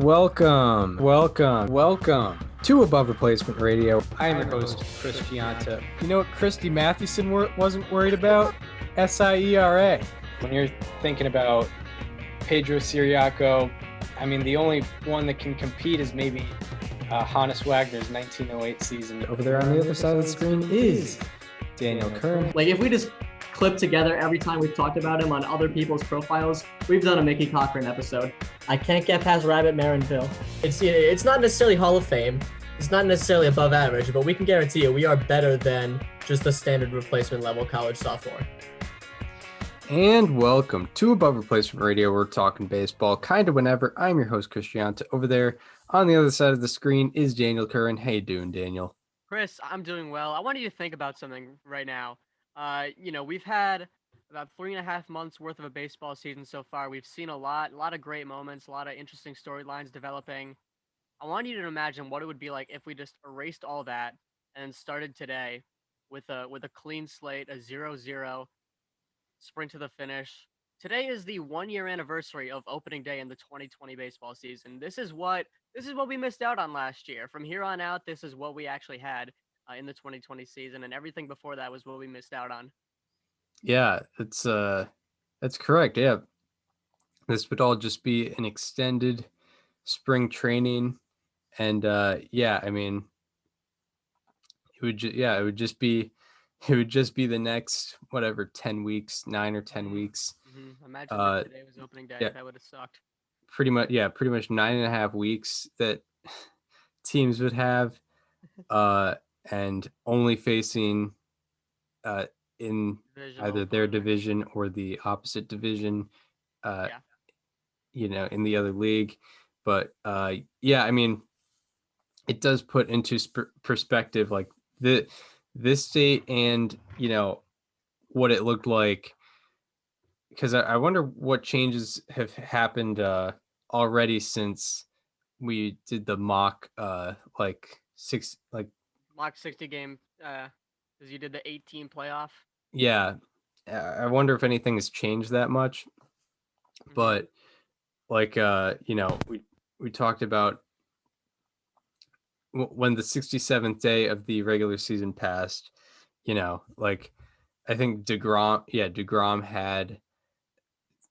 welcome to Above Replacement Radio. I am your host, Chris Gianta. You know what Christy Mathewson wasn't worried about? SIERA. When you're thinking about Pedro Ciriaco, I mean, the only one that can compete is maybe Hannes Wagner's 1908 season. Over there on the other side of the screen is Daniel Curran. Like, if we just clip together every time we've talked about him on other people's profiles, we've done a Mickey Cochran episode. I can't get past Rabbit Marinville. It's not necessarily Hall of Fame. It's not necessarily above average, but we can guarantee you we are better than just the standard replacement level college sophomore. And welcome to Above Replacement Radio. We're talking baseball kind of whenever. I'm your host, Chris Gianta. Over there on the other side of the screen is Daniel Curran. How you doing, Daniel? Chris, I'm doing well. I want you to think about something right now. We've had about 3.5 months worth of a baseball season so far. We've seen a lot of great moments, a lot of interesting storylines developing. I want you to imagine what it would be like if we just erased all that and started today with a clean slate, a 0-0 sprint to the finish. Today is the 1-year anniversary of opening day in the 2020 baseball season. This is what we missed out on last year. From here on out, this is what we actually had in the 2020 season, and everything before that was what we missed out on. Yeah, that's correct. Yeah, this would all just be an extended spring training, and I mean, it would just be the next 10 weeks, 9 or 10 weeks. Mm-hmm. Imagine if today was opening day. Yeah, that would have sucked. Pretty much 9.5 weeks that teams would have, and only facing in either their division or the opposite division, in the other league. But I mean, it does put into perspective like this state and what it looked like, because I wonder what changes have happened already since we did the mock mock 60 game because you did the 18 playoff. Yeah, I wonder if anything has changed that much. Mm-hmm. But we talked about when the 67th day of the regular season passed, I think DeGrom had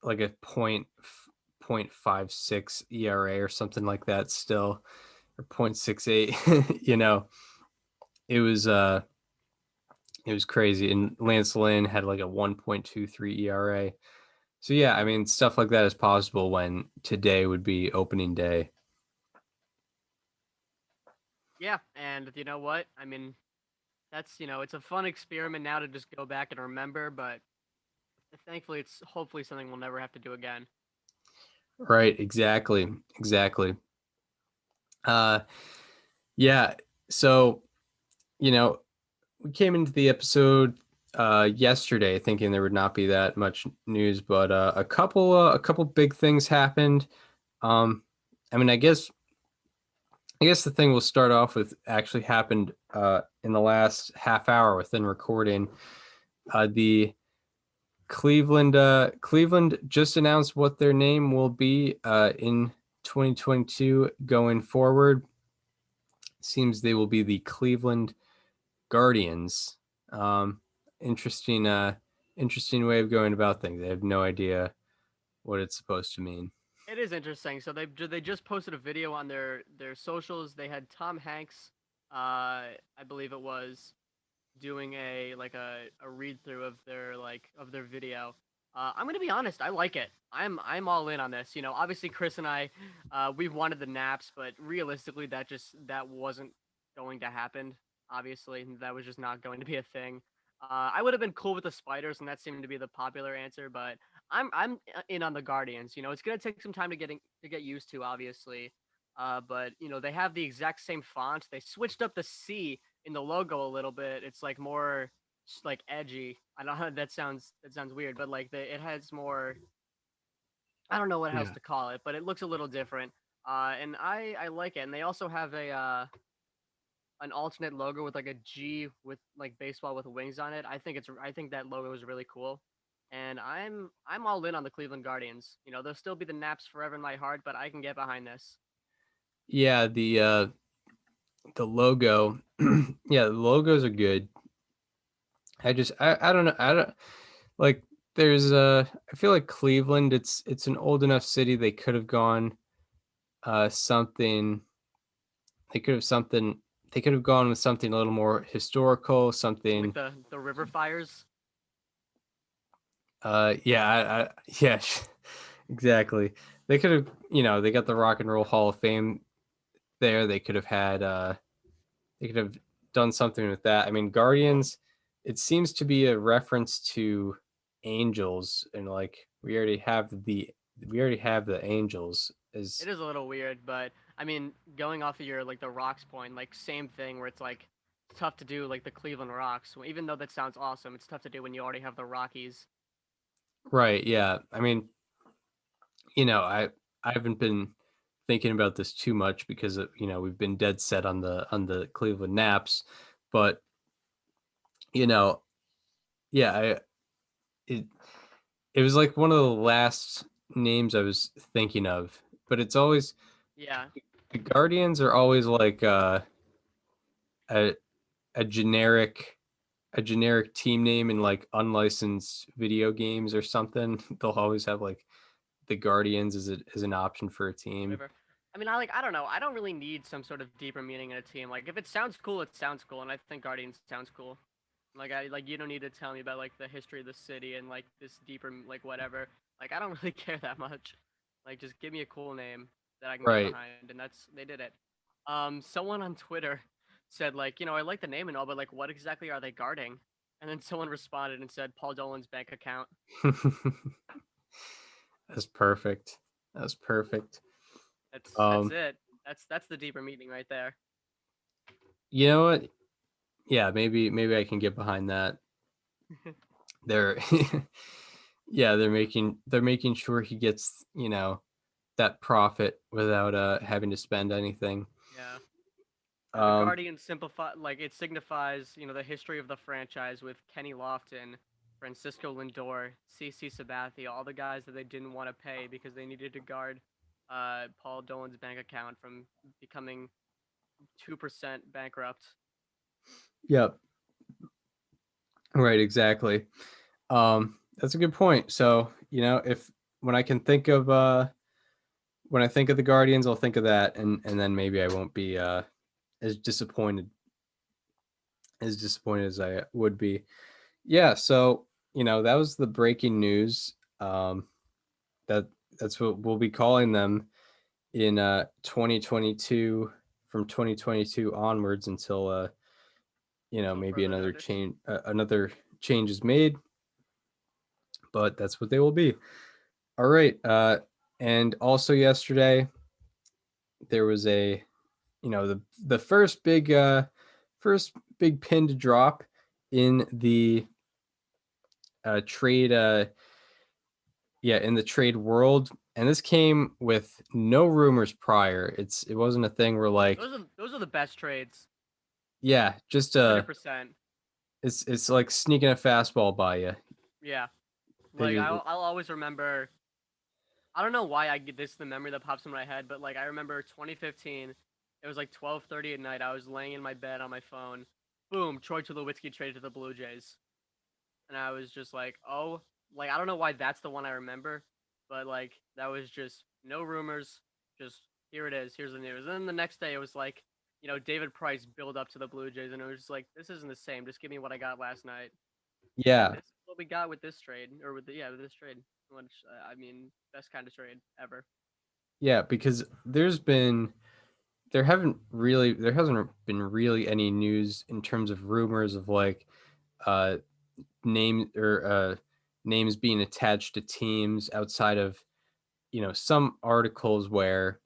like a 0.56 ERA or something like that still, or 0.68. It was crazy. And Lance Lynn had like a 1.23 ERA. So yeah, I mean, stuff like that is possible when today would be opening day. Yeah, and you know what? I mean, that's, it's a fun experiment now to just go back and remember, but thankfully it's hopefully something we'll never have to do again. Right, exactly. So, we came into the episode yesterday thinking there would not be that much news, but a couple big things happened. I mean, I guess the thing we'll start off with actually happened in the last half hour within recording. The Cleveland just announced what their name will be in 2022 going forward. Seems they will be the Cleveland Guardians. Interesting way of going about things. I have no idea what it's supposed to mean. It is interesting. So they just posted a video on their socials. They had Tom Hanks, I believe it was, doing a read through of their video. I'm gonna be honest, I like it. I'm all in on this. Obviously Chris and I, we wanted the naps, but realistically that wasn't going to happen. Obviously, that was just not going to be a thing. I would have been cool with the spiders, and that seemed to be the popular answer. But I'm in on the Guardians. It's gonna take some time to get used to, obviously. But they have the exact same font. They switched up the C in the logo a little bit. It's like more like edgy. I don't know, that sounds weird, but like it has more. I don't know what else to call it, but it looks a little different. And I like it. And they also have an alternate logo with like a G with like baseball with wings on it. I think that logo is really cool. And I'm all in on the Cleveland Guardians. They'll still be the Naps forever in my heart, but I can get behind this. Yeah, the logo. Yeah, the logos are good. I don't know. I don't like there's I feel like Cleveland, it's an old enough city. They could have gone something they could have something they could have gone with something a little more historical, Like something the river fires. yeah, yeah, exactly. They could have, they got the Rock and Roll Hall of Fame there. They could have had they could have done something with that. I mean, Guardians, it seems to be a reference to Angels, and like we already have the Angels It as is a little weird, but I mean, going off of your like the Rocks point, like same thing where it's like it's tough to do like the Cleveland Rocks. Even though that sounds awesome, it's tough to do when you already have the Rockies. right. Yeah, I mean, I haven't been thinking about this too much because we've been dead set on the Cleveland Naps, but you know, yeah, it it was like one of the last names I was thinking of, but it's always Yeah, the Guardians are always like a a generic team name in like unlicensed video games or something. They'll always have like the Guardians as an option for a team. whatever. I mean, I don't know. I don't really need some sort of deeper meaning in a team. Like if it sounds cool, it sounds cool, and I think Guardians sounds cool. Like you don't need to tell me about like the history of the city and like this deeper like whatever. Like I don't really care that much. Like just give me a cool name that I can get Right. behind, and that's they did it. Someone on Twitter said like, I like the name and all, but like what exactly are they guarding? And then someone responded and said Paul Dolan's bank account. That's perfect. That's perfect. That's Um, it. That's the deeper meaning right there. you know what? Yeah, maybe I can get behind that. They're yeah, they're making sure he gets, that profit without having to spend anything. Yeah. The Um, Guardian simplify like it signifies, the history of the franchise with Kenny Lofton, Francisco Lindor, CC Sabathia, all the guys that they didn't want to pay because they needed to guard Paul Dolan's bank account from becoming 2% bankrupt. yep. Right, exactly. That's a good point. So, if when I can think of when I think of the Guardians, I'll think of that, and then maybe I won't be as disappointed as I would be. Yeah, so, that was the breaking news. That that's what we'll be calling them in 2022, from 2022 onwards until Until maybe further notice. another change is made, but that's what they will be. All right. And also yesterday there was the first big pin to drop in the trade in the trade world, and this came with no rumors prior. It wasn't a thing where like, Those are the best trades. yeah, just 100%. it's like sneaking a fastball by you. Yeah. They Like just I'll always remember. I don't know why I get this the memory that pops in my head, but like I remember 2015. It was like 12:30 at night. I was laying in my bed on my phone. Boom! Troy Tulowitzki traded to the Blue Jays, and I was just like, oh, like I don't know why that's the one I remember, but like that was just no rumors. Just here it is. Here's the news. And then the next day it was like, David Price build up to the Blue Jays, and it was just like this isn't the same. Just give me what I got last night. And yeah, this is what we got with this trade, or with this trade. Which I mean, best kind of trade ever. yeah, because there hasn't been really any news in terms of rumors of like uh names being attached to teams outside of some articles where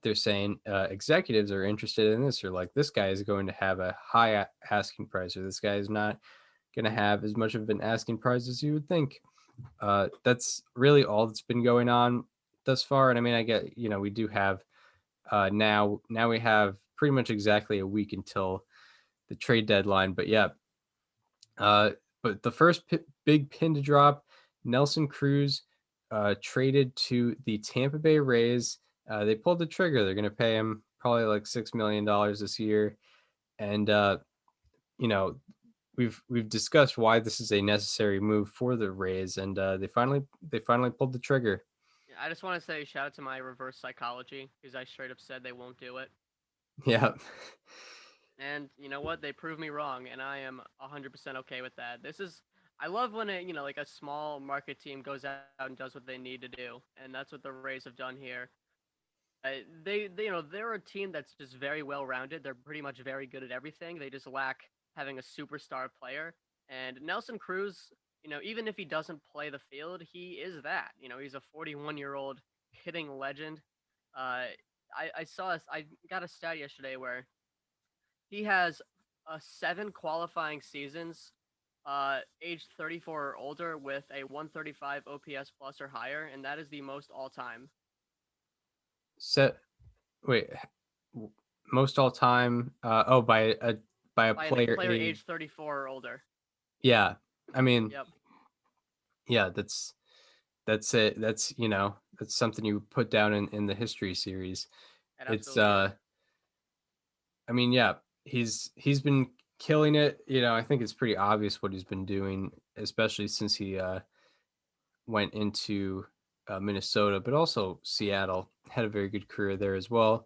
they're saying executives are interested in this, or like this guy is going to have a high asking price, or this guy is not going to have as much of an asking price as you would think. That's really all that's been going on thus far. And I mean, I get, we do have now we have pretty much exactly a week until the trade deadline. But yeah, uh, but the first big pin to drop, Nelson Cruz traded to the Tampa Bay Rays. They pulled the trigger. They're going to pay him probably like $6 million this year. And we've discussed why this is a necessary move for the Rays, and they finally pulled the trigger. Yeah, I just want to say shout out to my reverse psychology because I straight up said they won't do it. Yeah. And you know what? They proved me wrong, and I am 100% okay with that. I love when like a small market team goes out and does what they need to do, and that's what the Rays have done here. They're a team that's just very well rounded. They're pretty much very good at everything. They just lack having a superstar player. And Nelson Cruz, even if he doesn't play the field, he is that. He's a 41-year-old hitting legend. I got a stat yesterday where he has 7 qualifying seasons, aged 34 or older, with a 135 OPS plus or higher, and that is the most all time. Wait, most all time. By a player age 34 or older. Yeah, I mean, Yep. Yeah, that's it. That's that's something you put down in the history series. It's I mean, yeah, he's been killing it. I think it's pretty obvious what he's been doing, especially since he went into Minnesota, but also Seattle. Had a very good career there as well.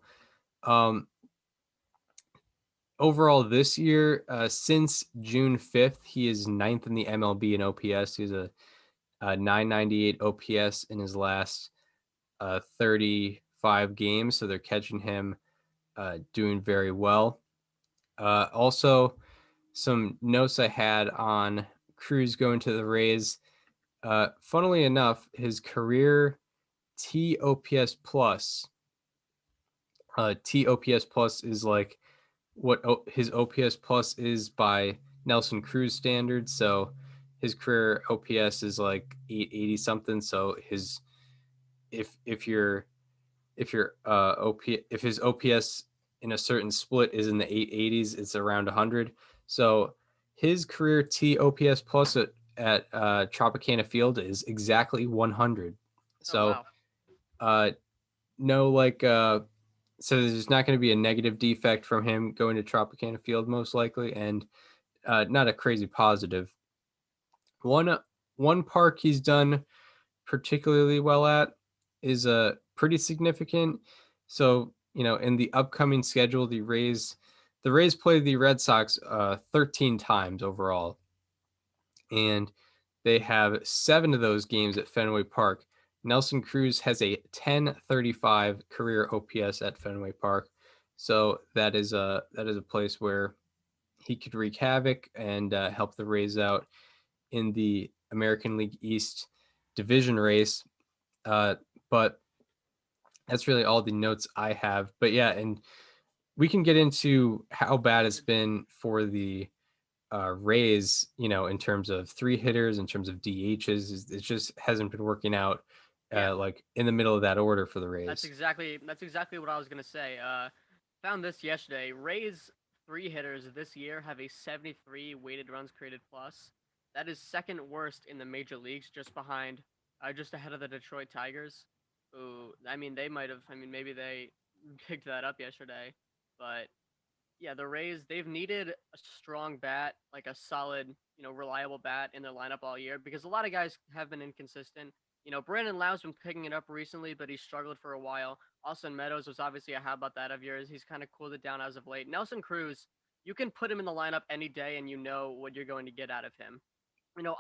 Overall this year, since June 5th, he is 9th in the MLB in OPS. He's a 998 OPS in his last 35 games. So they're catching him doing very well. Also, some notes I had on Cruz going to the Rays. Funnily enough, his career TOPS plus is like what his OPS plus is by Nelson Cruz standards. So his career OPS is like 880 something. So his if his OPS in a certain split is in the 880s, it's around 100. So his career TOPS plus at Tropicana Field is exactly 100. So no so there's not going to be a negative defect from him going to Tropicana Field most likely, and not a crazy positive. One park he's done particularly well at is pretty significant. So in the upcoming schedule, the Rays play the Red Sox 13 times overall, and they have 7 of those games at Fenway Park. Nelson Cruz has a 1035 career OPS at Fenway Park, so that is a place where he could wreak havoc and help the Rays out in the American League East division race. But that's really all the notes I have. But yeah, and we can get into how bad it's been for the Rays, in terms of 3-hitters, in terms of DHs. It just hasn't been working out like in the middle of that order for the Rays. That's exactly what I was gonna say. Found this yesterday. Rays 3-hitters this year have a 73 weighted runs created plus. That is second worst in the major leagues, just ahead of the Detroit Tigers. Who, maybe they picked that up yesterday, but yeah, the Rays, they've needed a strong bat, like a solid, reliable bat in their lineup all year, because a lot of guys have been inconsistent. Brandon Lau's been picking it up recently, but he struggled for a while. Austin Meadows was obviously a how about that of yours. He's kind of cooled it down as of late. Nelson Cruz, you can put him in the lineup any day and you know what you're going to get out of him.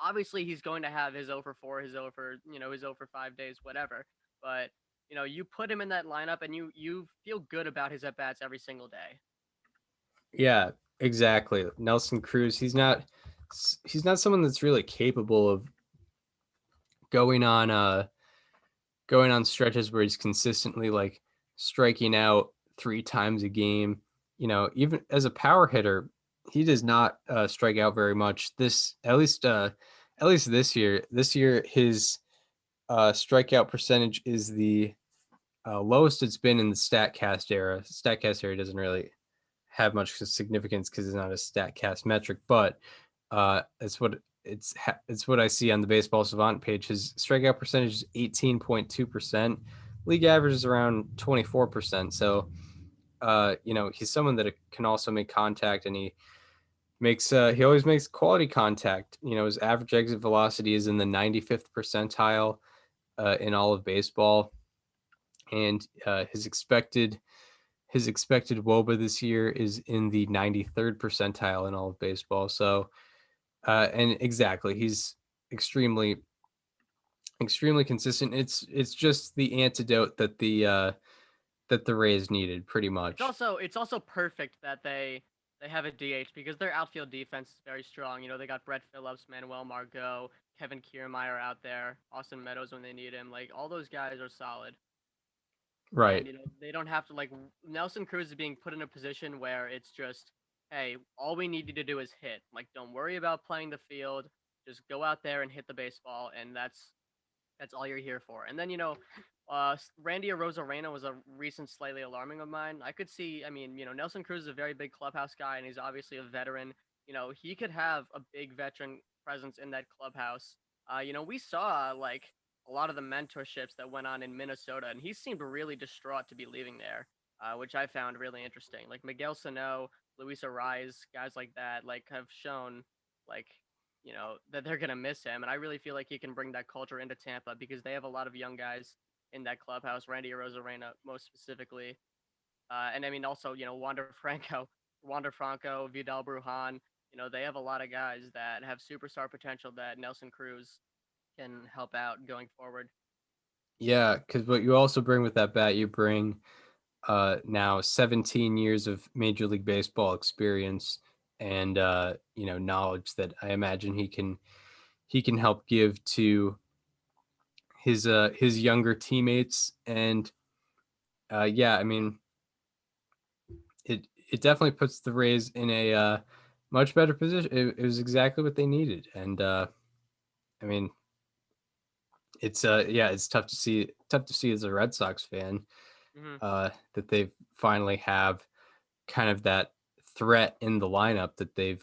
Obviously he's going to have his 0 for 4, his 0 for, his 0 for 5 days, whatever. But, you put him in that lineup and you feel good about his at-bats every single day. Yeah, exactly. Nelson Cruz, he's not someone that's really capable of going on stretches where he's consistently like striking out 3 times a game. Even as a power hitter, he does not strike out very much. At least this year. This year his strikeout percentage is the lowest it's been in the Statcast era. Statcast era doesn't really have much significance because it's not a Statcast metric, but it's what I see on the Baseball Savant page. His strikeout percentage is 18.2%. League average is around 24%. So he's someone that can also make contact, and he always makes quality contact. His average exit velocity is in the 95th percentile in all of baseball, and his expected WOBA this year is in the 93rd percentile in all of baseball. So, and exactly, he's extremely consistent. It's just the antidote that the Rays needed, pretty much. It's also perfect that they have a DH because their outfield defense is very strong. They got Brett Phillips, Manuel Margot, Kevin Kiermaier out there, Austin Meadows when they need him. Like, all those guys are solid. Right. And they don't have to, like, Nelson Cruz is being put in a position where it's just, hey, all we need you to do is hit. Like, don't worry about playing the field. Just go out there and hit the baseball, and that's all you're here for. And then, Randy Arozarena was a recent slightly alarming of mine. I could see, Nelson Cruz is a very big clubhouse guy, and he's obviously a veteran. He could have a big veteran presence in that clubhouse. We saw, like, a lot of the mentorships that went on in Minnesota, and he seemed really distraught to be leaving there, which I found really interesting. Like, Miguel Sano, Luis Arraez, guys like that, like, have shown, like, that they're going to miss him. And I really feel like he can bring that culture into Tampa because they have a lot of young guys in that clubhouse, Randy Arozarena most specifically. And also, Wander Franco, Vidal Brujan, they have a lot of guys that have superstar potential that Nelson Cruz can help out going forward. Yeah, because what you also bring with that bat, you bring now 17 years of Major League Baseball experience and knowledge that I imagine he can help give to his younger teammates. And it definitely puts the Rays in a much better position. It was exactly what they needed. And it's tough to see as a Red Sox fan that they finally have kind of that threat in the lineup that they've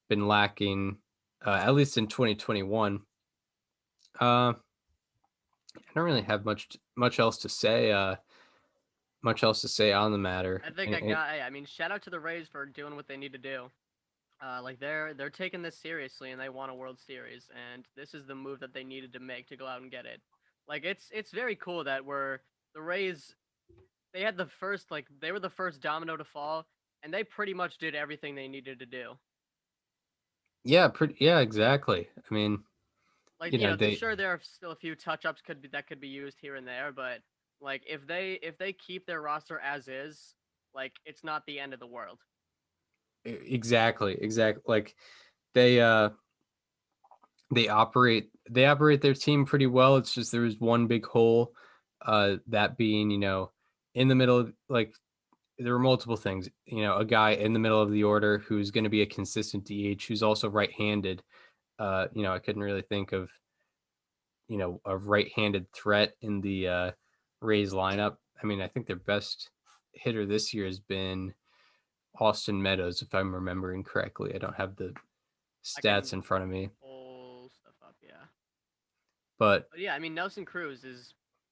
been lacking, at least in 2021. I don't really have much else to say. On the matter. I think shout out to the Rays for doing what they need to do. Like, they're taking this seriously, and they want a World Series, and this is the move that they needed to make to go out and get it. Like, it's very cool that the Rays, they were the first domino to fall, and they pretty much did everything they needed to do. Yeah, exactly. I mean, like, sure, there are still a few touch-ups that could be used here and there, but like, if they keep their roster as is, like, it's not the end of the world. Exactly. Like, they operate their team pretty well. It's just there was one big hole, that being, in the middle of, like, there were multiple things. A guy in the middle of the order who's going to be a consistent DH who's also right-handed. I couldn't really think of a right-handed threat in the Rays lineup. I mean, I think their best hitter this year has been Austin Meadows, if I'm remembering correctly. I don't have the stats in front of me. Pull stuff up, yeah. But yeah, Nelson Cruz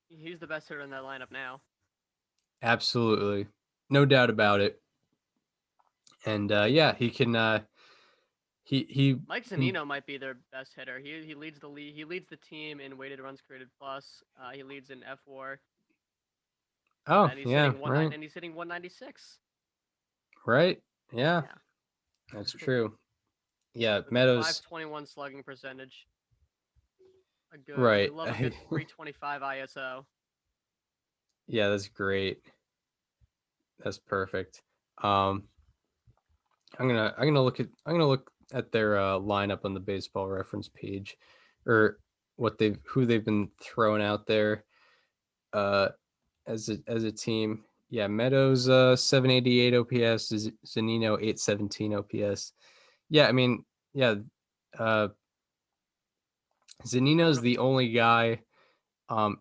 he's the best hitter in that lineup now. Absolutely, no doubt about it. And he can. He Mike Zunino might be their best hitter. He leads the league. He leads the team in weighted runs created plus. He leads in F4. Oh, and he's yeah, right. And he's hitting 196. Right. Yeah. That's true. Yeah, Meadows. 521 slugging percentage. Right. We love a good 325 ISO. Yeah, that's great. That's perfect. I'm gonna look at their lineup on the Baseball Reference page, or who they've been throwing out there as a team. Yeah, Meadows 788 OPS, Zunino 817 OPS. Yeah, Zunino's the only guy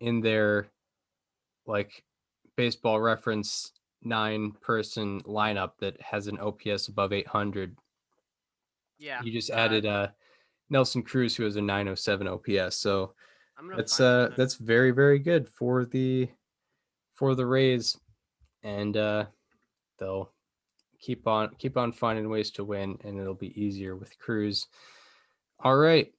in their, like, Baseball Reference 9-person lineup that has an OPS above 800. Yeah. You just added Nelson Cruz, who has a 907 OPS. So that's very, very good for the Rays. And they'll keep on finding ways to win, and it'll be easier with Cruz. All right.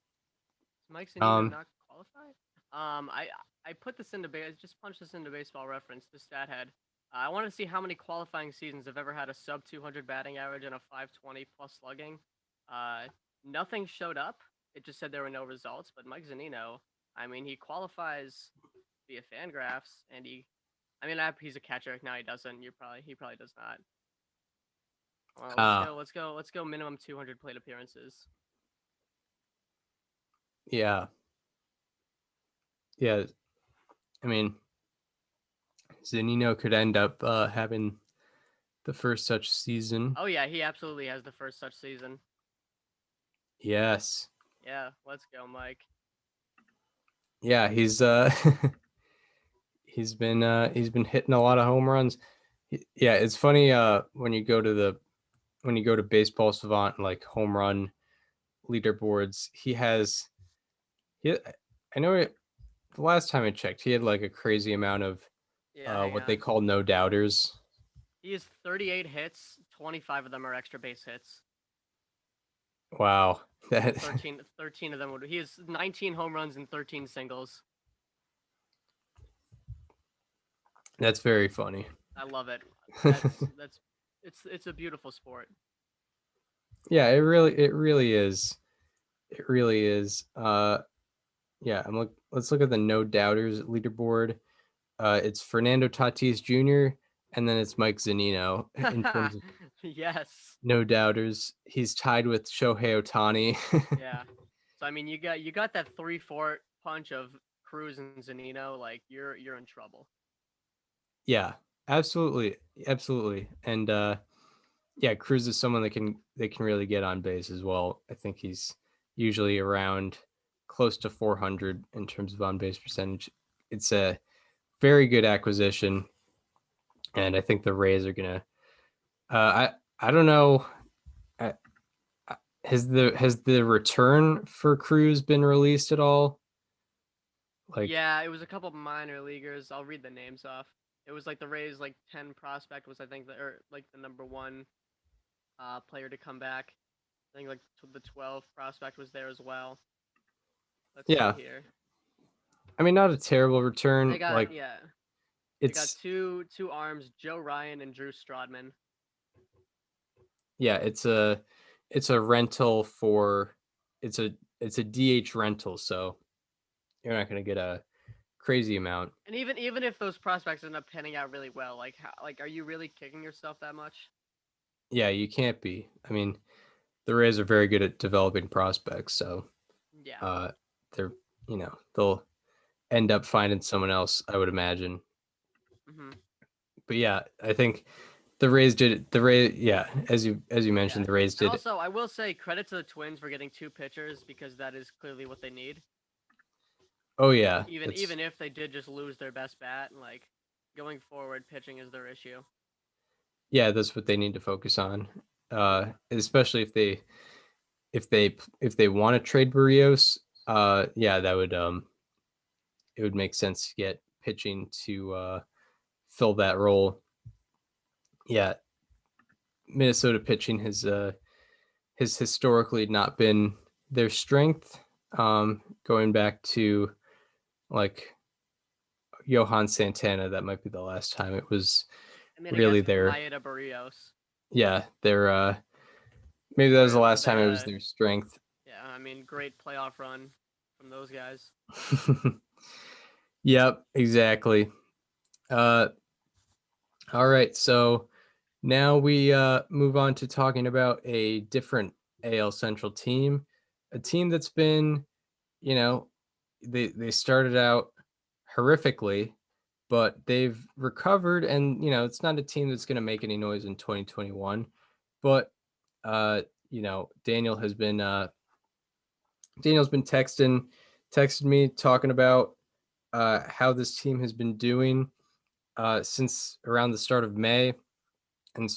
Mike Zunino not qualified? I put this into I just punched this into Baseball Reference, the stat head. I want to see how many qualifying seasons have ever had a sub 200 batting average and a 520 plus slugging. Nothing showed up. It just said there were no results. But Mike Zunino, I mean, he qualifies via Fangraphs, and he's a catcher. No, he doesn't. He probably does not. Well, let's go. Minimum 200 plate appearances. Yeah. Yeah. I mean, Zunino could end up having the first such season. Oh yeah, he absolutely has the first such season. Yes. Yeah, let's go, Mike. Yeah, he's he's been hitting a lot of home runs. Yeah, it's funny when you go to Baseball Savant and like home run leaderboards, I know the last time I checked, he had like a crazy amount of what they call no doubters. He has 38 hits, 25 of them are extra base hits. Wow. 13 of them he has 19 home runs and 13 singles. That's very funny. I love it. It's a beautiful sport. Yeah, it really is. It really is. Yeah, let's look at the no doubters leaderboard. It's Fernando Tatis Jr. and then it's Mike Zunino in terms of yes. no doubters. He's tied with Shohei Ohtani. Yeah. So I mean, you got that 3-4 punch of Cruz and Zunino. Like you're in trouble. Yeah, absolutely, and yeah, Cruz is someone that can really get on base as well. I think he's usually around close to 400 in terms of on base percentage. It's a very good acquisition, and I think the Rays are gonna. I don't know. Has the return for Cruz been released at all? Like, yeah, it was a couple minor leaguers. I'll read the names off. It was like the Rays 10 prospect was I think the number 1 player to come back. I think the 12 prospect was there as well. Let's see here. I mean, not a terrible return. They got They got two arms, Joe Ryan and Drew Strodman. Yeah, it's a rental for it's a DH rental, so you're not going to get a crazy amount. And even if those prospects end up panning out really well, are you really kicking yourself that much? Yeah, you can't be. I mean, the Rays are very good at developing prospects, so yeah, they're they'll end up finding someone else, I would imagine. Mm-hmm. But yeah, I think the Rays did it. Yeah, as you mentioned, the Rays did. Also, I will say credit to the Twins for getting 2 pitchers because that is clearly what they need. Oh yeah. Even if they did just lose their best bat, going forward, pitching is their issue. Yeah, that's what they need to focus on. Especially if they want to trade Barrios. Yeah, that would it would make sense to get pitching to fill that role. Yeah, Minnesota pitching has historically not been their strength. Going back to Johan Santana, that might be the last time it was really their Maeda Barrios. Yeah, their maybe that was the last time it was their strength. Yeah, I mean, great playoff run from those guys. Yep, exactly. All right, so now we move on to talking about a different AL Central team, a team that's been, they started out horrifically, but they've recovered, and it's not a team that's going to make any noise in 2021. But Daniel's been texted me talking about how this team has been doing since around the start of May, and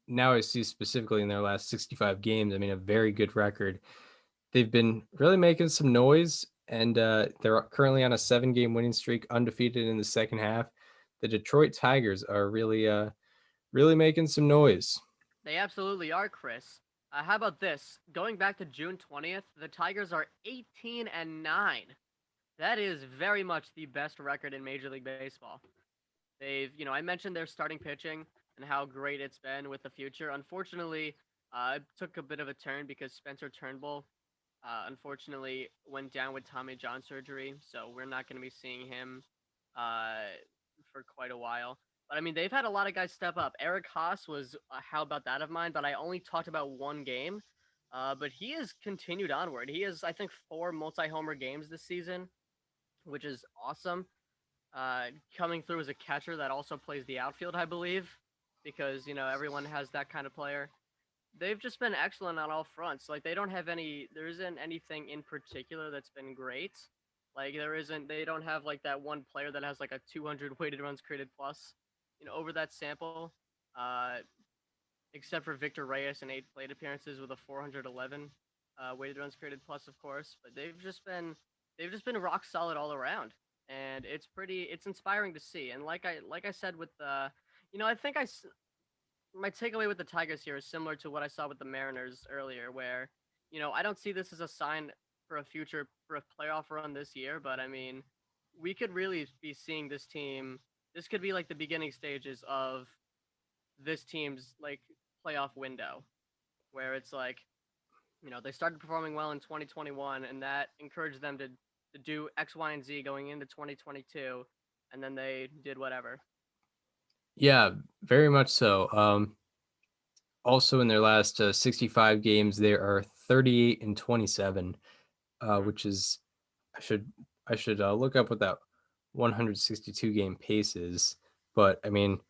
now I see specifically in their last 65 games. I mean, a very good record. They've been really making some noise, and they're currently on a 7-game winning streak, undefeated in the second half. The Detroit Tigers are really really making some noise. They absolutely are, Chris. How about this? Going back to June 20th, the Tigers are 18-9. That is very much the best record in Major League Baseball. I mentioned their starting pitching and how great it's been with the future. Unfortunately, it took a bit of a turn because Spencer Turnbull, unfortunately, went down with Tommy John surgery. So we're not going to be seeing him for quite a while. But I mean, they've had a lot of guys step up. Eric Haas was how about that of mine, but I only talked about one game. But he has continued onward. He has, I think, 4 multi-homer games this season, which is awesome. Coming through as a catcher that also plays the outfield, I believe, because everyone has that kind of player. They've just been excellent on all fronts. Like there isn't anything in particular that's been great. Like they don't have like that one player that has like a 200 weighted runs created plus, over that sample. Uh, except for Victor Reyes in 8 plate appearances with a 411 weighted runs created plus, of course. But they've just been rock solid all around, and it's inspiring to see. And like I said with the, I think my takeaway with the Tigers here is similar to what I saw with the Mariners earlier, where I don't see this as a sign for a playoff run this year, but I mean, we could really be seeing this team. This could be like the beginning stages of this team's like playoff window, where it's like, they started performing well in 2021, and that encouraged them to do X, Y, and Z going into 2022, and then they did whatever. Yeah, very much so. Also in their last 65 games, they are 38-27, which is I should look up what that 162 game pace is. But I mean,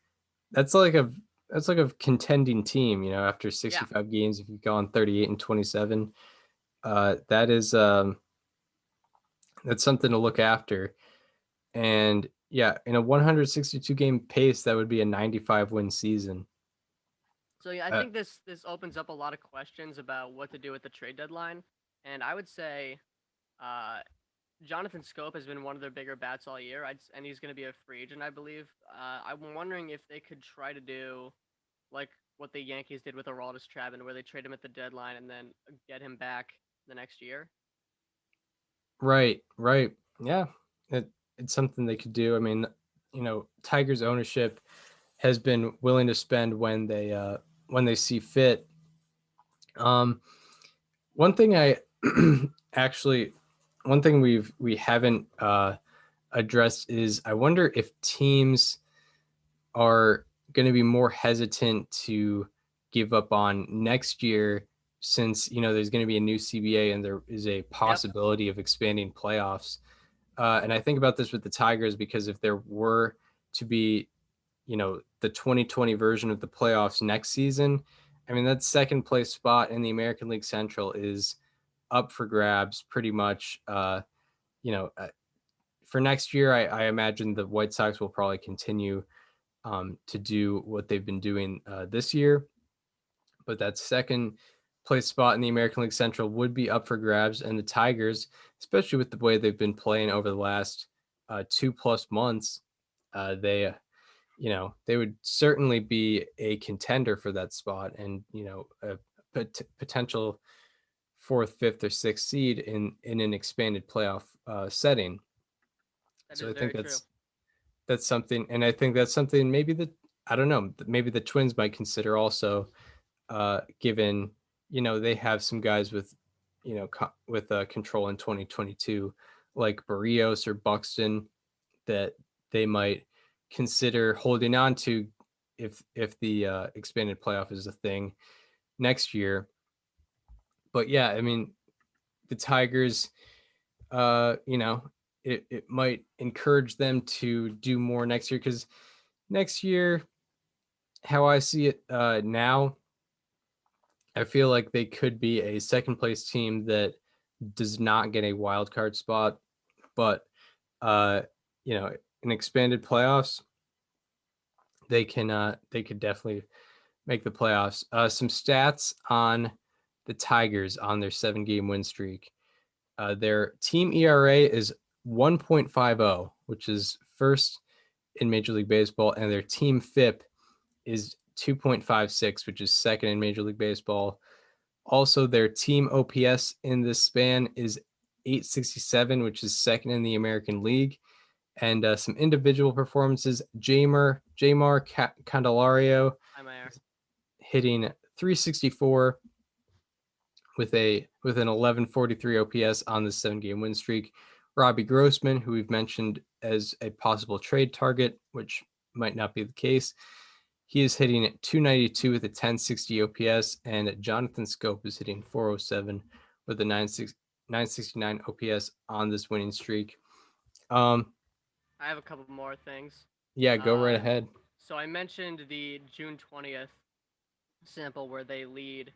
that's like a contending team. After 65 games, if you've gone 38-27, that is that's something to look after. And yeah, in a 162 game pace, that would be a 95 win season. So yeah, I think this opens up a lot of questions about what to do with the trade deadline, and I would say, Jonathan Scope has been one of their bigger bats all year, and he's going to be a free agent, I believe. I'm wondering if they could try to do like what the Yankees did with Aroldis Chapman, where they trade him at the deadline and then get him back the next year. Right. Yeah, it's something they could do. I mean, Tigers ownership has been willing to spend when they see fit. One thing I actually, one thing we haven't addressed is I wonder if teams are going to be more hesitant to give up on next year, since there's going to be a new CBA and there is a possibility of expanding playoffs. And I think about this with the Tigers, because if there were to be the 2020 version of the playoffs next season, I mean, that second place spot in the American League Central is up for grabs pretty much. For next year, I imagine the White Sox will probably continue to do what they've been doing this year. But that second place spot in the American League Central would be up for grabs. And the Tigers, especially with the way they've been playing over the last 2+ months, they would certainly be a contender for that spot, and a potential 4th, 5th, or 6th seed in an expanded playoff setting. So I think that's something, and I think that's something maybe I don't know, maybe the Twins might consider also, given they have some guys with control in 2022, like Barrios or Buxton, that they might consider holding on to if the expanded playoff is a thing next year. But yeah, I mean, the Tigers, it might encourage them to do more next year, because next year, how I see it now, I feel like they could be a second place team that does not get a wild card spot, but in expanded playoffs, they could definitely make the playoffs. Some stats on the Tigers on their 7-game win streak. Their team ERA is 1.50, which is first in Major League Baseball, and their team FIP is 2.56, which is second in Major League Baseball. Also, their team OPS in this span is 867, which is second in the American League. And some individual performances, Jamar Candelario hitting 364 with an 1143 OPS on this 7-game win streak. Robbie Grossman, who we've mentioned as a possible trade target, which might not be the case, he is hitting 292 with a 1060 OPS, and Jonathan Scope is hitting 407 with a 969 OPS on this winning streak. I have a couple more things. Yeah, go right ahead. So I mentioned the June 20th sample where they lead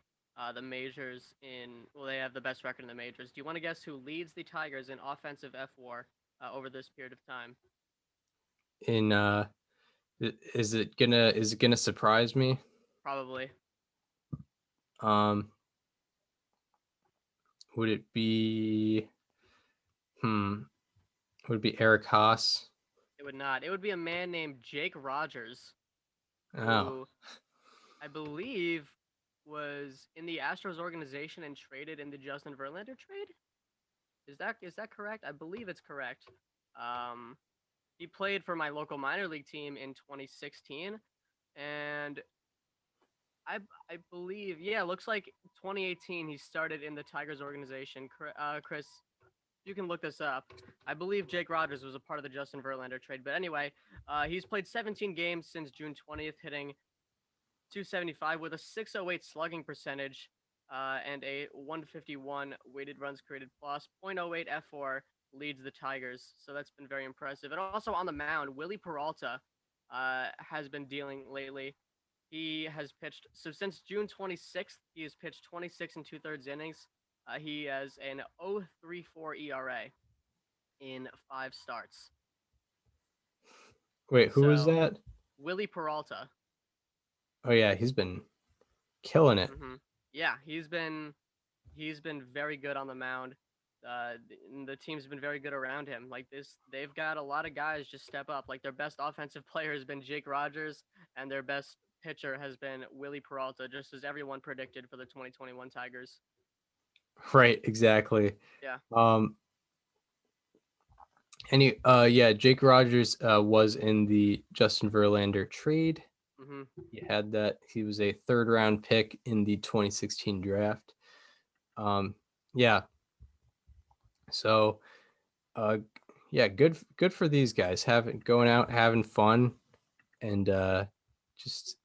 the majors they have the best record in the majors. Do you want to guess who leads the Tigers in offensive FWAR over this period of time? Is it gonna surprise me? Probably. Would it be Eric Haas? It would not. It would be a man named Jake Rogers, Oh, who I believe was in the Astros organization and traded in the Justin Verlander trade. Is that correct? I believe it's correct. He played for my local minor league team in 2016, and I believe, yeah, looks like 2018 he started in the Tigers organization. Chris, you can look this up. I believe Jake Rogers was a part of the Justin Verlander trade. But anyway, he's played 17 games since June 20th, hitting 275 with a 608 slugging percentage and a 151 weighted runs created plus. 0.08 F4 leads the Tigers. So that's been very impressive. And also on the mound, Willie Peralta has been dealing lately. He has pitched, so since June 26th, he has pitched 26 and 2/3 innings. He has an 0.34 ERA in 5 starts. Wait, who was that? Willie Peralta. Oh yeah, he's been killing it. Mm-hmm. Yeah, he's been very good on the mound. The team's been very good around him. Like this, they've got a lot of guys just step up. Like their best offensive player has been Jake Rogers, and their best pitcher has been Willie Peralta, just as everyone predicted for the 2021 Tigers. Right, exactly. Yeah. Jake Rogers was in the Justin Verlander trade. Mm-hmm. He had that. He was a 3rd-round pick in the 2016 draft. Yeah. So, good for these guys going out, having fun, and just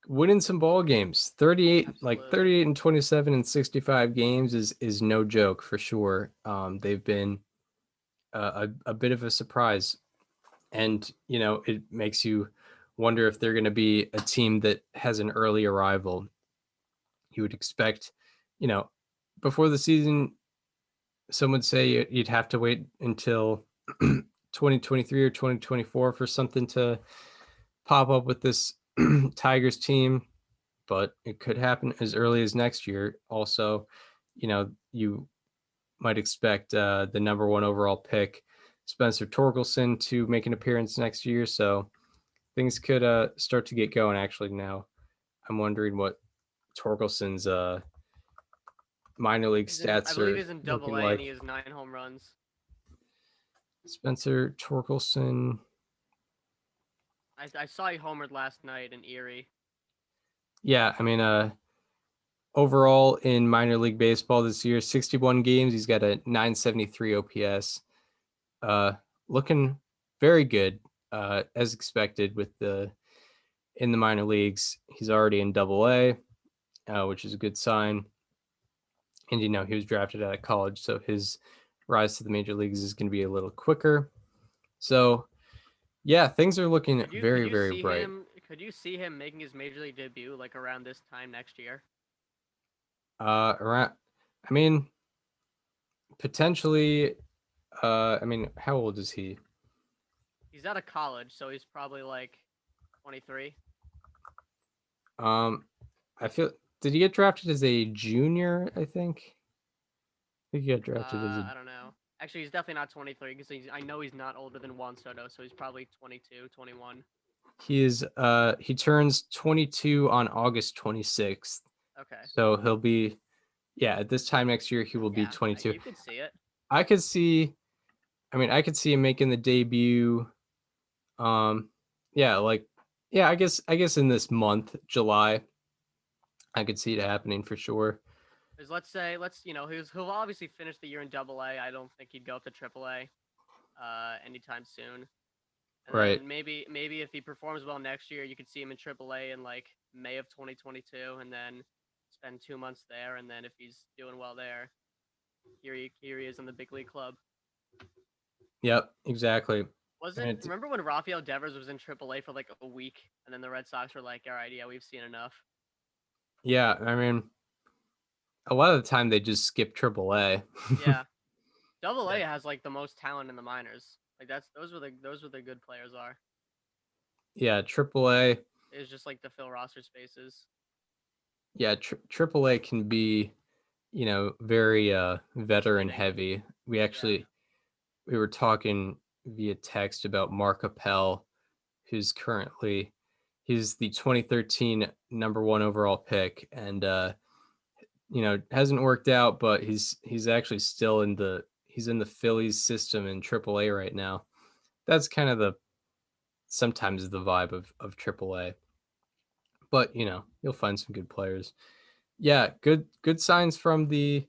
winning some ball games. 38 and 27 and 65 games is no joke for sure. They've been a bit of a surprise, and it makes you wonder if they're going to be a team that has an early arrival. You would expect, before the season, some would say you'd have to wait until 2023 or 2024 for something to pop up with this Tigers team, but it could happen as early as next year. Also, you might expect the number 1 overall pick, Spencer Torkelson, to make an appearance next year. So things could start to get going. Actually, now I'm wondering what Torkelson's minor league stats I believe he's in Double A, like. and he has 9 home runs. Spencer Torkelson. I saw he homered last night in Erie. Yeah, I mean, overall in minor league baseball this year, 61 games, he's got a 973 OPS. Looking very good, as expected in the minor leagues. He's already in Double A, which is a good sign. And he was drafted out of college, so his rise to the major leagues is going to be a little quicker. So, yeah, things are looking very, very bright. Could you see him making his major league debut like around this time next year? Potentially. How old is he? He's out of college, so he's probably like 23. Did he get drafted as a junior? I think he got drafted as I don't know. Actually, he's definitely not 23 because I know he's not older than Juan Soto, so he's probably 22, 21. he turns 22 on August 26th. Okay. So he'll be, at this time next year he will be 22. You could see it. I could see him making the debut. I guess in this month, July, I could see it happening for sure. Because he'll obviously finish the year in AA. I don't think he'd go up to AAA anytime soon. And Right. then maybe if he performs well next year, you could see him in AAA in like May of 2022, and then spend 2 months there. And then if he's doing well there, here he is in the big league club. Yep, exactly. Remember when Rafael Devers was in AAA for like a week, and then the Red Sox were like, "All right, yeah, we've seen enough." Yeah, I mean, a lot of the time they just skip AAA. Yeah, AA has like the most talent in the minors. Like those were the good players are. Yeah, AAA is just like to fill roster spaces. Yeah, AAA can be, very veteran heavy. We were talking via text about Mark Appel, who's he's the 2013 number 1 overall pick, and hasn't worked out, but he's actually still in the Phillies system in AAA right now. That's kind of sometimes the vibe of AAA. But you'll find some good players. Yeah, good signs from the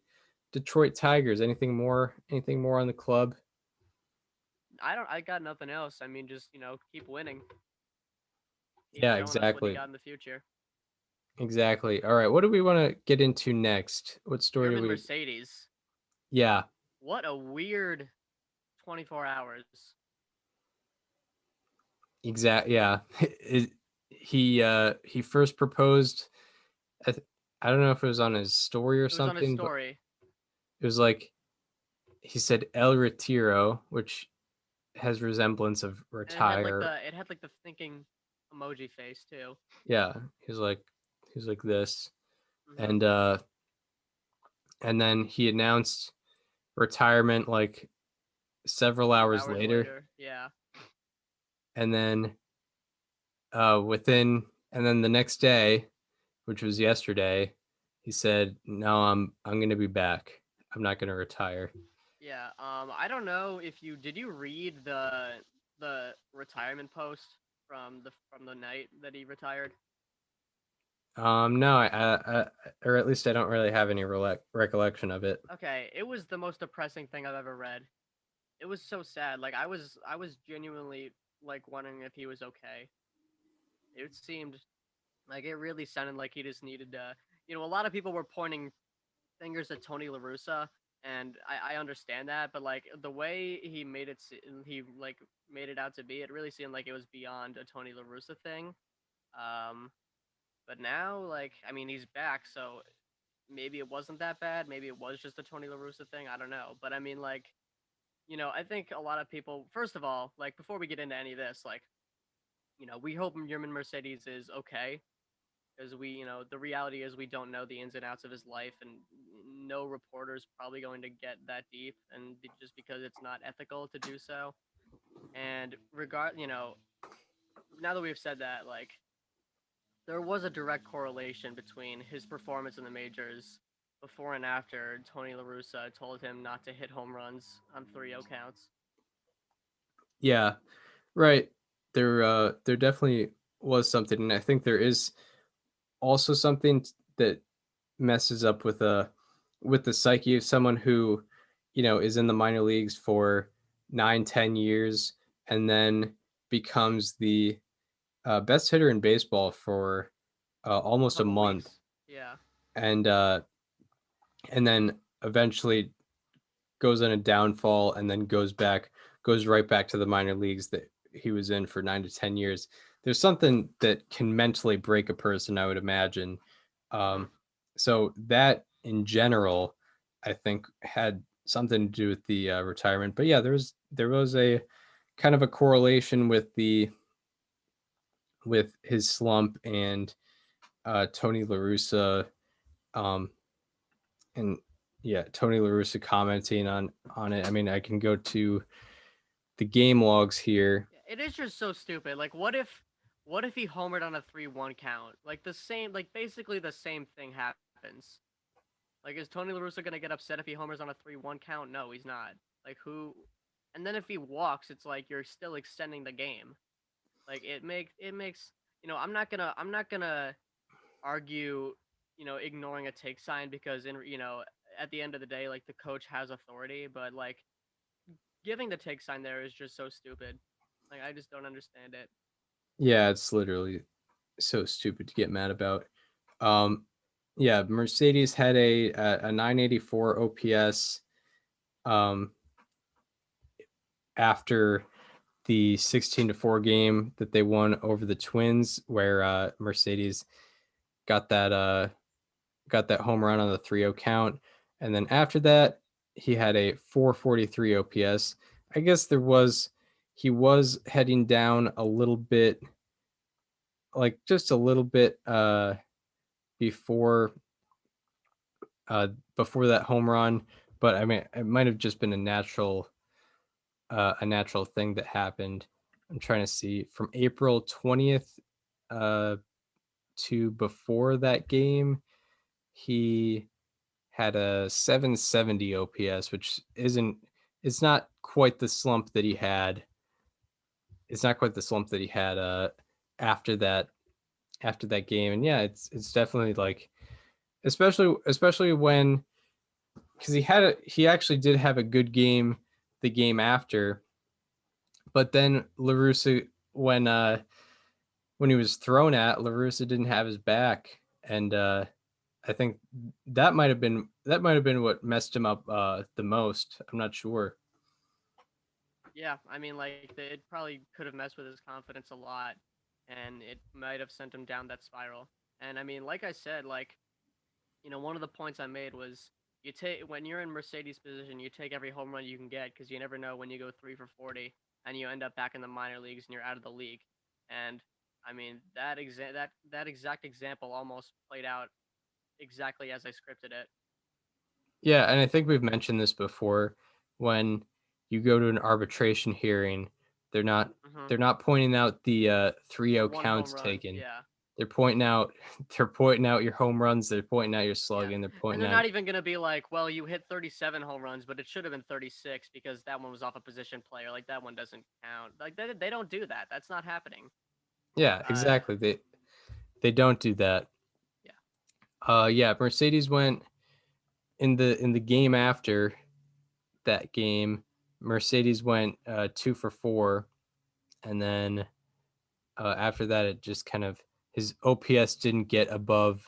Detroit Tigers. Anything more on the club? I got nothing else. I mean, just keep winning. Keep Yeah, showing us what exactly. you got in the future. Exactly. All right, what do we want to get into next? What story do Yermin we? Mercedes. Yeah. What a weird 24 hours. Yeah. He first proposed. I don't know if it was on his story or something. It was on his story. It was like he said "El Retiro," which has resemblance of retire. And it had like the thinking emoji face too. Yeah, he's like this, Mm-hmm. and then he announced retirement like several hours later. Yeah. And then and then the next day, which was yesterday, he said, "No, I'm going to be back. I'm not going to retire." Yeah. I don't know if did you read the retirement post from the night that he retired? No, or at least I don't really have any recollection of it. Okay, it was the most depressing thing I've ever read. It was so sad. Like I was genuinely like wondering if he was okay. It seemed like it really sounded like he just needed to. A lot of people were pointing fingers at Tony La Russa, and I understand that, but like the way he made it, he like made it out to be, it really seemed like it was beyond a Tony La Russa thing. Um, but now, like, I mean, he's back, so maybe it wasn't that bad. Maybe it was just a Tony La Russa thing. I don't know, but I mean, like, I think a lot of people. First of all, like, before we get into any of this, like, we hope Yermin Mercedes is okay, because the reality is we don't know the ins and outs of his life, and no reporter's probably going to get that deep, and just because it's not ethical to do so. And now that we've said that, like, there was a direct correlation between his performance in the majors before and after Tony La Russa told him not to hit home runs on 3-0 counts. Yeah, right. There definitely was something, and I think there is also something that messes up with the psyche of someone who, is in the minor leagues for 9-10 years and then becomes the best hitter in baseball for almost a month. Weeks. Yeah. And then eventually goes on a downfall and then goes right back to the minor leagues that he was in for 9 to 10 years. There's something that can mentally break a person, I would imagine. So that in general, I think had something to do with the retirement. But yeah, there was a kind of a correlation with his slump and Tony La Russa, and yeah, Tony La Russa commenting on it. I mean, I can go to the game logs here. It is just so stupid. Like, what if what if he homered on a 3-1 count? Like the same, like basically the same thing happens. Like, is Tony La Russa gonna get upset if he homers on a 3-1 count? No, he's not. Like, who? And then if he walks, it's like you're still extending the game. Like, it makes. I'm not gonna argue, ignoring a take sign because at the end of the day, like the coach has authority, but like giving the take sign there is just so stupid. Like, I just don't understand it. Yeah, it's literally so stupid to get mad about. Yeah, Mercedes had a 984 OPS after the 16-4 game that they won over the Twins, where Mercedes got that home run on the 3-0 count, and then after that he had a 443 OPS. I guess he was heading down a little bit, like just a little bit before before that home run, but I mean it might have just been a natural thing that happened. I'm trying to see from April 20th to before that game, he had a 770 OPS, which it's not quite the slump that he had. It's not quite the slump that he had after that game. And yeah, it's definitely like, especially when, because he actually did have a good game the game after, but then La Russa, when he was thrown at, La Russa didn't have his back, and I think that might have been what messed him up the most. I'm not sure. Yeah, I mean, like it probably could have messed with his confidence a lot, and it might have sent him down that spiral. And I mean, like I said, like one of the points I made was you take when you're in Mercedes position, you take every home run you can get because you never know when you go 3 for 40 and you end up back in the minor leagues and you're out of the league. And I mean that exact example almost played out exactly as I scripted it. Yeah, and I think we've mentioned this before. When you go to an arbitration hearing, they're not Mm-hmm. they're not pointing out the 3-0 One home counts run, taken. yeah. They're pointing out your home runs. They're pointing out your Yeah. slugging. They're And pointing they're out. not even going to be like, well, you hit 37 home runs, but it should have been 36 because that one was off a position player. Like, that one doesn't count. Like, they don't do that. That's not happening. Yeah, Uh, exactly. They don't do that. yeah. Yeah, Mercedes went in the game after that game. Mercedes went 2 for 4, and then after that, it just kind of, his OPS didn't get above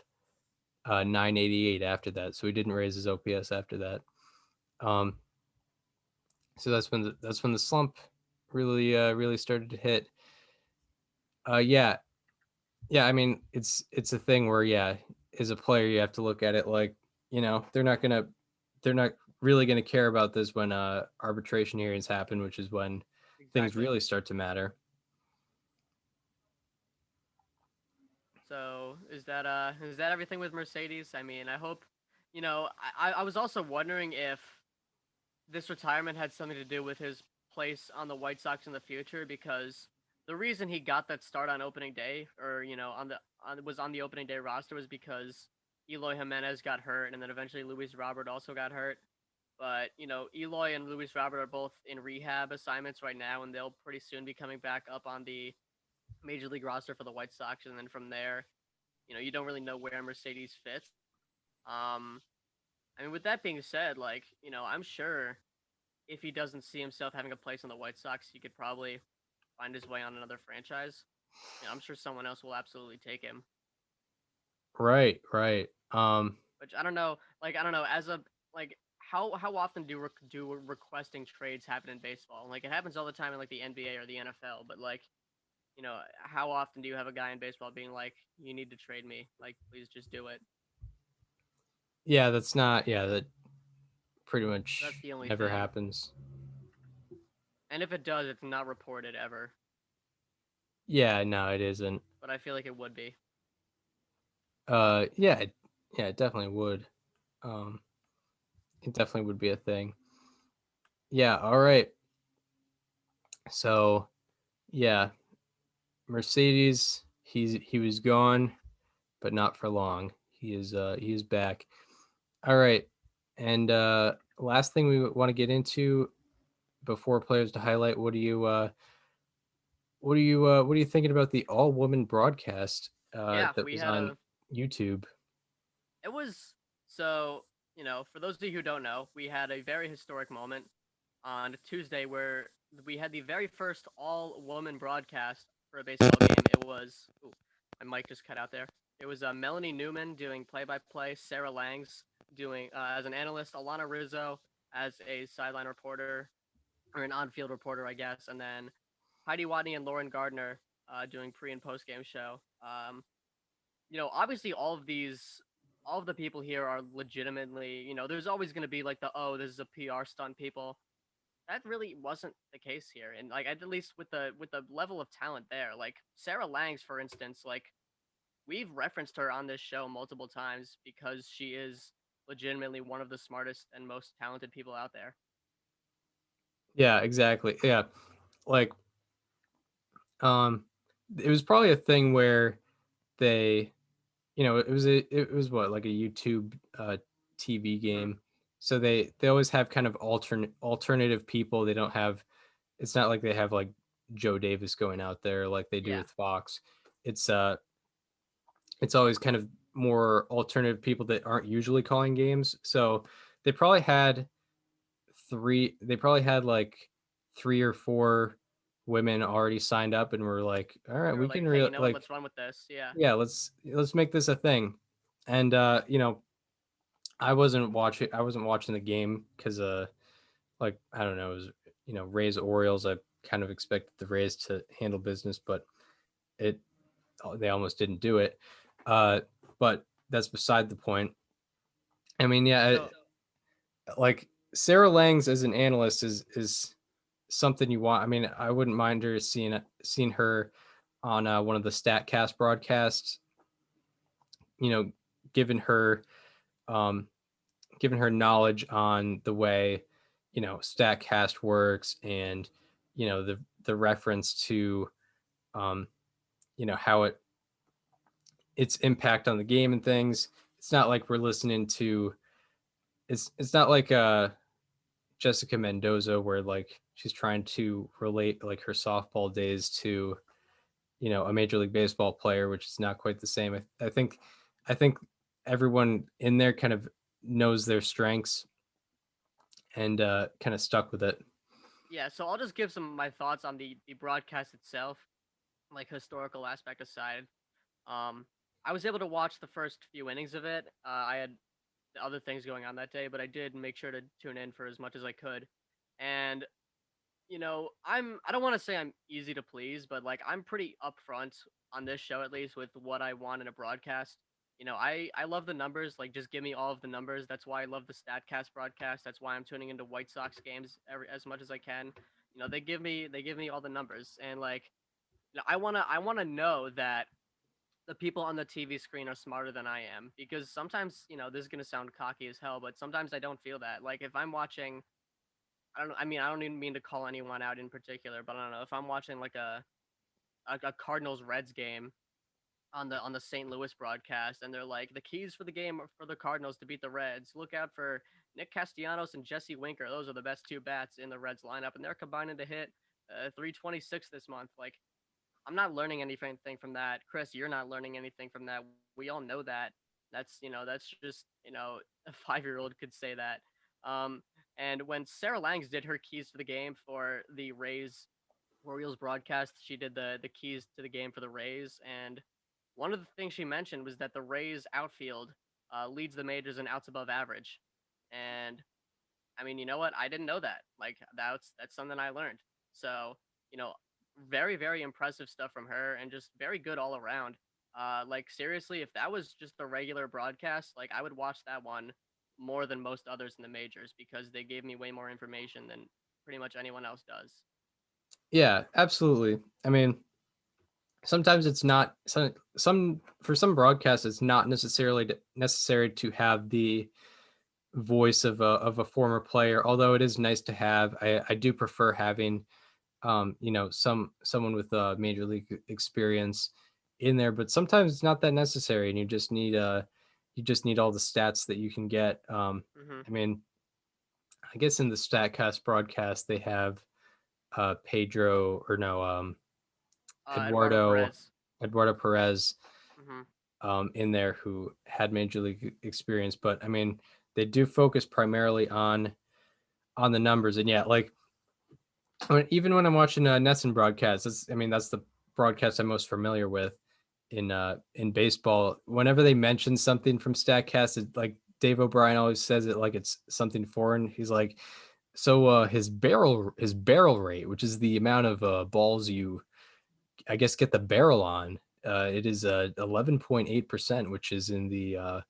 988 after that, so he didn't raise his OPS after that. So that's when the slump really started to hit. Yeah, I mean it's a thing where, yeah, as a player you have to look at it like, they're not really gonna care about this when arbitration hearings happen, which is when things Exactly. really start to matter. So is that everything with Mercedes? I mean, I hope, I was also wondering if this retirement had something to do with his place on the White Sox in the future because the reason he got that start on opening day or on the opening day roster was because Eloy Jimenez got hurt and then eventually Luis Robert also got hurt. But Eloy and Luis Robert are both in rehab assignments right now, and they'll pretty soon be coming back up on the major league roster for the White Sox. And then from there, you don't really know where Mercedes fits. Um, I mean, with that being said, like I'm sure if he doesn't see himself having a place on the White Sox, he could probably find his way on another franchise. I'm sure someone else will absolutely take him. Right. Which I don't know. Like I don't know. As a like how often do requesting trades happen in baseball? Like it happens all the time in like the NBA or the NFL. But like how often do you have a guy in baseball being like, you need to trade me? Like please just do it. Yeah, that pretty That's much the only never thing. happens. And if it does, it's not reported ever. Yeah, no, it isn't. But I feel like it would be. Yeah, it definitely would. Um, it definitely would be a thing. Yeah, all right. So, yeah, Mercedes, he was gone, but not for long. He is back. All right. And last thing we want to get into before players to highlight, what are you thinking about the all woman broadcast Yeah, that we was had on a. YouTube? It was so. For those of you who don't know, we had a very historic moment on Tuesday where we had the very first all-woman broadcast for a baseball game. It was. Ooh, my mic just cut out there. It was Melanie Newman doing play-by-play, Sarah Langs doing as an analyst, Alana Rizzo as a sideline reporter or an on-field reporter, I guess, and then Heidi Watney and Lauren Gardner doing pre and post-game show. Obviously all of the people here are legitimately, there's always going to be like this is a PR stunt people. That really wasn't the case here. And like, at least with the level of talent there, like Sarah Langs, for instance, like we've referenced her on this show multiple times because she is legitimately one of the smartest and most talented people out there. Yeah, exactly. Yeah. Like it was probably a thing where they, it was what, like a YouTube TV Mhm. game. So they always have kind of alternative people. They don't have, it's not like they have like Joe Davis going out there like they do Yeah. with Fox. It's it's always kind of more alternative people that aren't usually calling games. So they probably had they probably had like 3 or 4 women already signed up and were like, all right, They were we like, can hey, you know what? like, Let's run with this. Yeah. yeah, let's make this a thing. And I wasn't watching the game because like, I don't know, it was, Rays Orioles. I kind of expected the Rays to handle business, but it they almost didn't do it. uh but that's beside the point. I mean, yeah, So like Sarah Langs as an analyst is something you want. I mean, I wouldn't mind her seeing her on one of the Statcast broadcasts. You know, given her um, given her knowledge on the way Statcast works, and the reference to um, how its impact on the game and things. It's not like we're listening to. It's not like Jessica Mendoza, where like she's trying to relate like her softball days to a Major League Baseball player, which is not quite the same. I think everyone in there kind of knows their strengths and kind of stuck with it. yeah, so I'll just give some of my thoughts on the broadcast itself, like historical aspect aside. Um, I was able to watch the first few innings of it. I had other things going on that day, but I did make sure to tune in for as much as I could. And I don't want to say I'm easy to please, but like I'm pretty upfront on this show at least with what I want in a broadcast. I love the numbers, like just give me all of the numbers. That's why I love the Statcast broadcast. That's why I'm tuning into White Sox games as much as I can. They give me all the numbers, and like I want to know that the people on the TV screen are smarter than I am, because sometimes, this is going to sound cocky as hell, but sometimes I don't feel that. Like if I'm watching, I don't even mean to call anyone out in particular, but I don't know if I'm watching like a Cardinals Reds game on the St. Louis broadcast, and they're like, the keys for the game are for the Cardinals to beat the Reds. Look out for Nick Castellanos and Jesse Winker. Those are the best two bats in the Reds lineup, and they're combining to hit 326 this month. Like I'm not learning anything from that. Chris, you're not learning anything from that. We all know that. That's just, a 5-year-old could say that. Um, and when Sarah Langs did her keys to the game for the Rays Orioles broadcast, she did the keys to the game for the Rays. And one of the things she mentioned was that the Rays outfield leads the majors in outs above average. And I mean, you know what? I didn't know that. Like that's something I learned. So, you know, very, very impressive stuff from her, and just very good all around. Like seriously, if that was just a regular broadcast, like I would watch that one more than most others in the majors, because they gave me way more information than pretty much anyone else does. Yeah, absolutely. I mean, sometimes it's not some for some broadcasts it's not necessary to have the voice of a former player, although it is nice to have. I do prefer having someone with major league experience in there, but sometimes it's not that necessary, and you just need all the stats that you can get. Mm-hmm. I mean, I guess in the Statcast broadcast they have Pedro or no Eduardo Eduardo Perez. Eduardo Perez Mm-hmm. in there who had major league experience, but I mean they do focus primarily on the numbers, and yeah, like even when I'm watching Nelson broadcast, that's the broadcast I'm most familiar with in baseball. Whenever they mention something from Statcast, like Dave O'Brien always says it like it's something foreign. He's like, so his barrel rate, which is the amount of balls you, I guess, get the barrel on, it is 11.8%, which is in the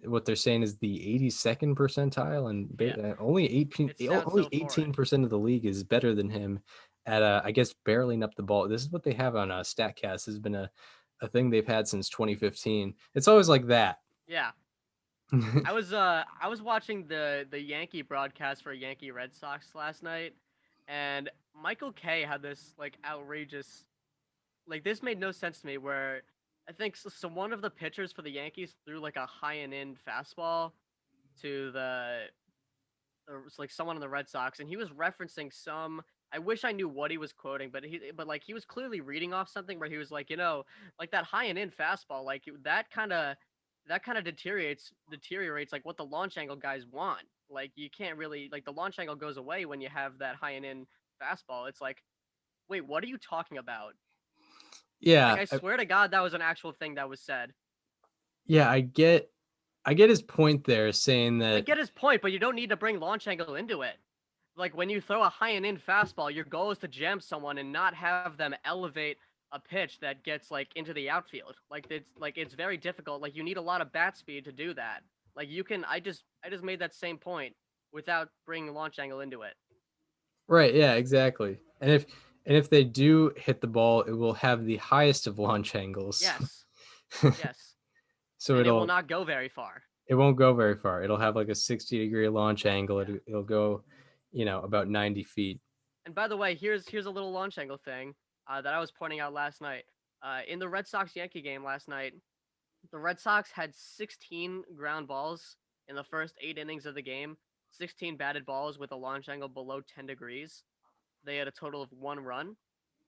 what they're saying is the 82nd percentile, and Yeah. only It sounds so foreign. 18% of the league is better than him at I guess barreling up the ball. This is what they have on Statcast. This has been a thing they've had since 2015. It's always like that. Yeah. I was watching the Yankee broadcast for Yankee Red Sox last night, and Michael Kay had this like outrageous, like, this made no sense to me, where I think so one of the pitchers for the Yankees threw like a high and in fastball to it was like someone on the Red Sox, and he was referencing some. I wish I knew what he was quoting, but like he was clearly reading off something where he was like, like that high and in fastball, like that kind of deteriorates like what the launch angle guys want. Like you can't really, like, the launch angle goes away when you have that high and in fastball. It's like, wait, what are you talking about? Like Yeah, I swear to God, that was an actual thing that was said. yeah, I get his point there, saying I that. get his point, but you don't need to bring launch angle into it. Like when you throw a high and in fastball, your goal is to jam someone and not have them elevate a pitch that gets like into the outfield. It's very difficult. Like you need a lot of bat speed to do that. Like you can I just made that same point without bringing launch angle into it. Right, yeah, exactly. And if they do hit the ball, it will have the highest of launch angles. Yes. Yes. So And it will not go very far. it won't go very far. It'll have like a 60-degree launch angle. Yeah. It'll go, about 90 feet. And by the way, here's a little launch angle thing that I was pointing out last night. In the Red Sox Yankee game last night, the Red Sox had 16 ground balls in the first 8 innings of the game, 16 batted balls with a launch angle below 10 degrees. They had a total of 1 run.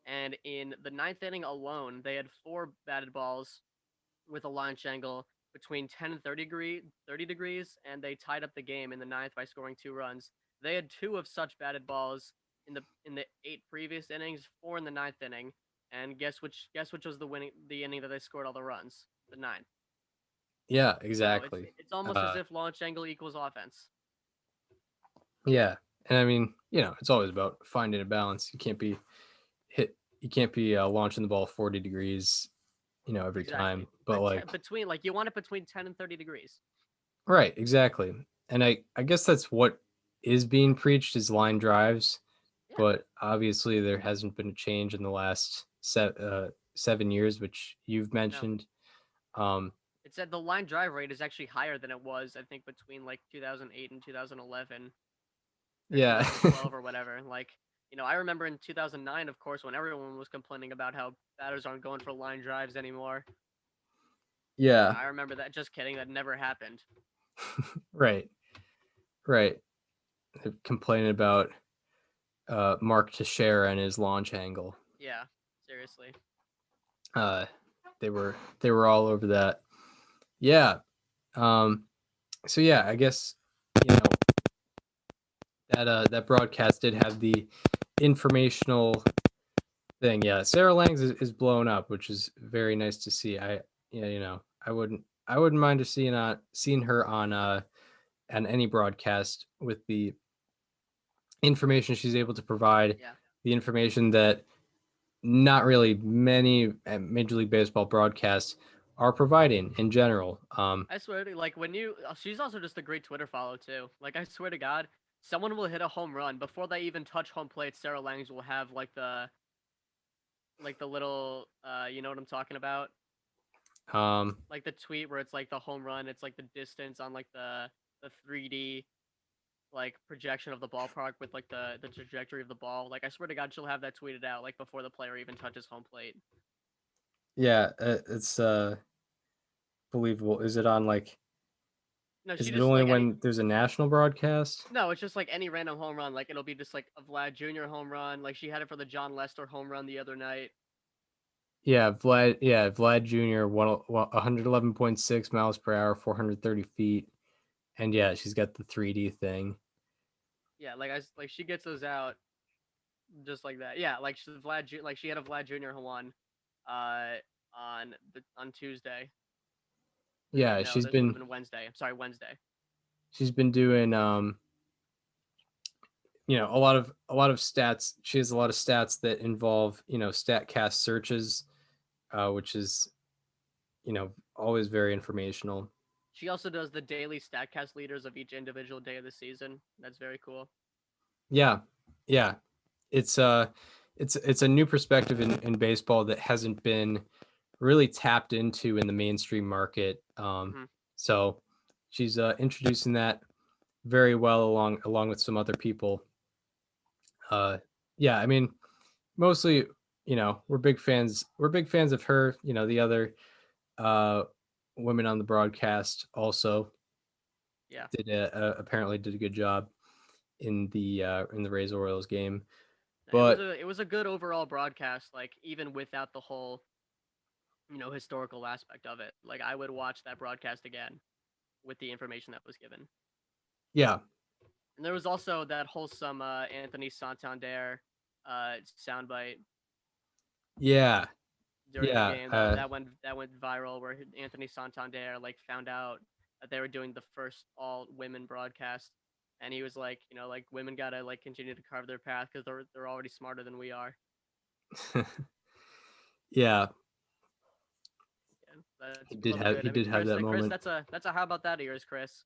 And in the ninth inning alone, they had 4 batted balls with a launch angle between 10 and 30 degrees, and they tied up the game in the ninth by scoring 2 runs. They had 2 of such batted balls in the 8 previous innings, 4 in the ninth inning, and guess which was the inning that they scored all the runs? The ninth. Yeah, So it's exactly. it's almost as if launch angle equals offense. Yeah. And I mean, it's always about finding a balance. You can't be launching the ball 40 degrees, every time. Exactly. But Between, like, you want it between 10 and 30 degrees. right, exactly. And I guess that's what is being preached is line drives. Yeah. But obviously there hasn't been a change in the last 7 years, which you've No. mentioned. It said the line drive rate is actually higher than it was, I think, between like 2008 and 2011 or Yeah. 2012 or whatever. Like, I remember in 2009, of course, when everyone was complaining about how batters aren't going for line drives anymore. Yeah. I remember that. Just kidding. That never happened. Right. Right. They're complaining about Mark Teixeira and his launch angle. Yeah, seriously. They were all over that. Yeah. So yeah, I guess that broadcast did have the informational thing. Yeah, Sarah Langs is blown up, which is very nice to see. I wouldn't mind seeing her on any broadcast with the information she's able to provide. Yeah. The information that not really many Major League Baseball broadcasts are providing in general. I swear to, like, she's also just a great Twitter follow too. Like, I swear to God, someone will hit a home run before they even touch home plate. Sarah Langs will have like the little, you know what I'm talking about? Like the tweet where it's like the home run, it's like the distance on like the 3D like projection of the ballpark with like the trajectory of the ball. Like I swear to God, she'll have that tweeted out like before the player even touches home plate. Yeah, it's believable. Is it on like? No, Is she it just only like any. when there's a national broadcast? No, it's just like any random home run. Like it'll be just like a Vlad Jr. home run. Like she had it for the John Lester home run the other night. Yeah, Vlad. Yeah, Vlad Jr. 111.6 miles per hour, 430 feet, and yeah, she's got the 3D thing. Yeah, like she gets those out just like that. Yeah, like like she had a Vlad Jr. one, uh, on Tuesday. Yeah, No, this would have been Wednesday. I'm sorry, Wednesday. she's been doing a lot of stats. She has a lot of stats that involve Statcast searches, which is always very informational. She also does the daily Statcast leaders of each individual day of the season. That's very cool. Yeah, yeah, it's a new perspective in baseball that hasn't been really tapped into in the mainstream market. Hmm. So she's introducing that very well along with some other people. Yeah, I mean, mostly, we're big fans. We're big fans of her. The other uh, women on the broadcast also Yeah. apparently did a good job in the Rays Orioles game. It was But a good overall broadcast, like even without the whole, historical aspect of it. Like I would watch that broadcast again with the information that was given. yeah, And there was also that wholesome Anthony Santander soundbite yeah, during the yeah, game that went viral, where Anthony Santander like found out that they were doing the first all women broadcast, and he was like, like women gotta like continue to carve their path because they're already smarter than we are. yeah. Yeah, that's He did love a have good. he I mean, did have that Chris, moment. that's a how about that of yours, Chris?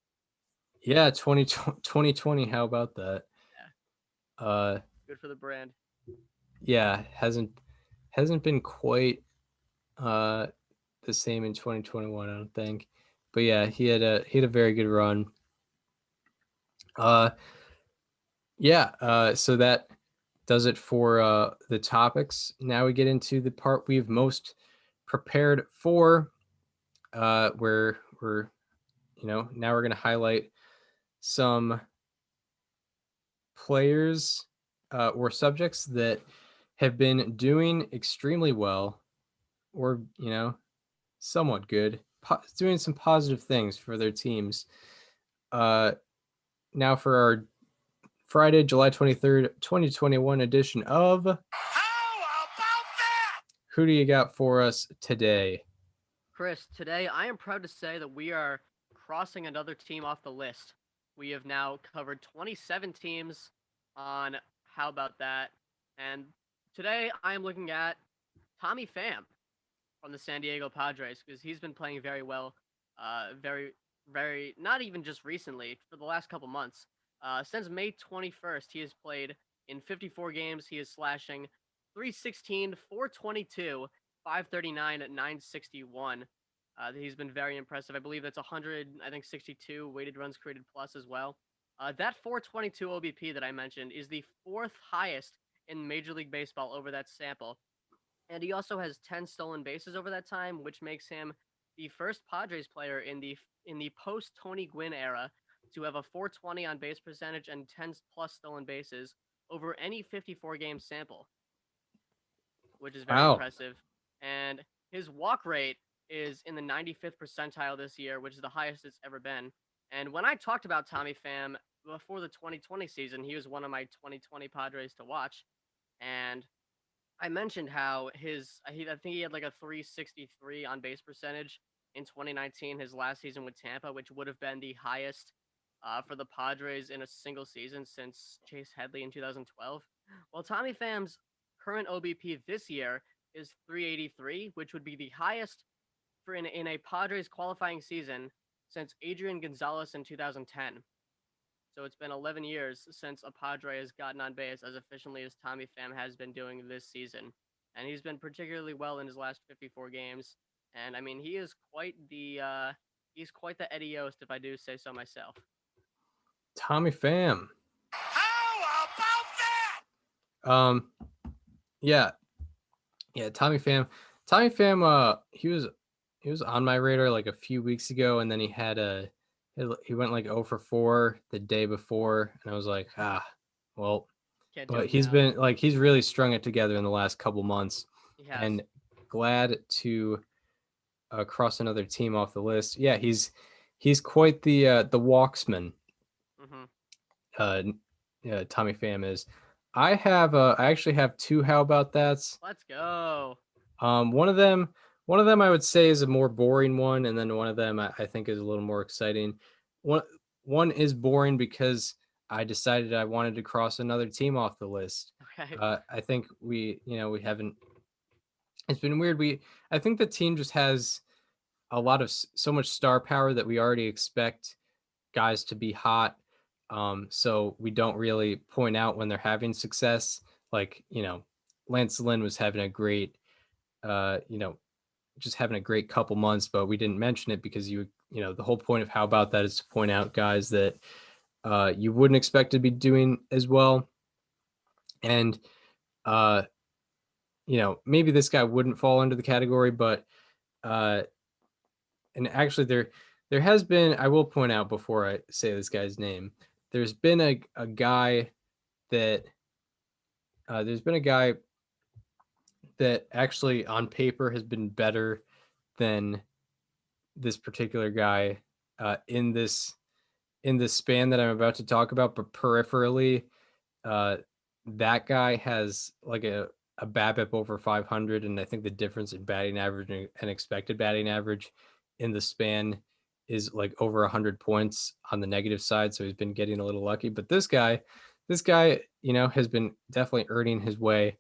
Yeah, 2020. How about that? Yeah, Uh, good for the brand. yeah, hasn't been quite uh the same in 2021, I don't think. But yeah, he had a very good run. Uh, yeah. So that does it for the topics. Now we get into the part we've most prepared for, where we're now we're gonna highlight some players or subjects that have been doing extremely well, or somewhat good, doing some positive things for their teams. Uh, Now for our Friday, July 23rd, 2021 edition of How About That? Who do you got for us today? Chris, today I am proud to say that we are crossing another team off the list. We have now covered 27 teams on How About That? And today I am looking at Tommy Pham from the San Diego Padres because he's been playing very well, very, very, not even just recently, for the last couple months. Since May 21st, he has played in 54 games. He is slashing 316, 422, 539, 961. He's been very impressive. I believe that's 100, I think 62 weighted runs created plus as well. That 422 OBP that I mentioned is the fourth highest in Major League Baseball over that sample. And he also has 10 stolen bases over that time, which makes him the first Padres player in the post Tony Gwynn era to have a 420 on base percentage and 10 plus stolen bases over any 54 game sample, which is very Wow. impressive. And his walk rate is in the 95th percentile this year, which is the highest it's ever been. And when I talked about Tommy Pham before the 2020 season, he was one of my 2020 Padres to watch. And I mentioned how I think he had like a 363 on base percentage in 2019, his last season with Tampa, which would have been the highest for the Padres in a single season since Chase Headley in 2012. Well, Tommy Pham's current OBP this year is 383, which would be the highest for in a Padres qualifying season since Adrian Gonzalez in 2010. So it's been 11 years since a Padre has gotten on base as efficiently as Tommy Pham has been doing this season. And he's been particularly well in his last 54 games. And I mean, he's quite the Eddie Yost, if I do say so myself. Tommy Pham. How about that? Yeah, Tommy Pham. Tommy Pham. He was on my radar like a few weeks ago, and then he went like 0 for 4 the day before, and I was like, well. Can't do But it he's now. been like he's really strung it together in the last couple months, He has. and glad to cross another team off the list. Yeah, he's quite the walksman. Mm-hmm. Tommy Pham is. I actually have two how about that's. Let's go. One of them I would say is a more boring one, and then one of them I think is a little more exciting. One is boring because I decided I wanted to cross another team off the list. Okay. I think we haven't. It's been weird. I think the team just has a lot of so much star power that we already expect guys to be hot. So we don't really point out when they're having success. Like, Lance Lynn was having a great, just having a great couple months, but we didn't mention it because the whole point of how about that is to point out guys that you wouldn't expect to be doing as well. And, maybe this guy wouldn't fall into the category, but, and actually there has been, I will point out before I say this guy's name, there's been a guy that actually on paper has been better than this particular guy in this span that I'm about to talk about, but peripherally, that guy has like a BABIP over 500, and I think the difference in batting average and expected batting average in the span is like over 100 points on the negative side. So he's been getting a little lucky. But this guy, has been definitely earning his way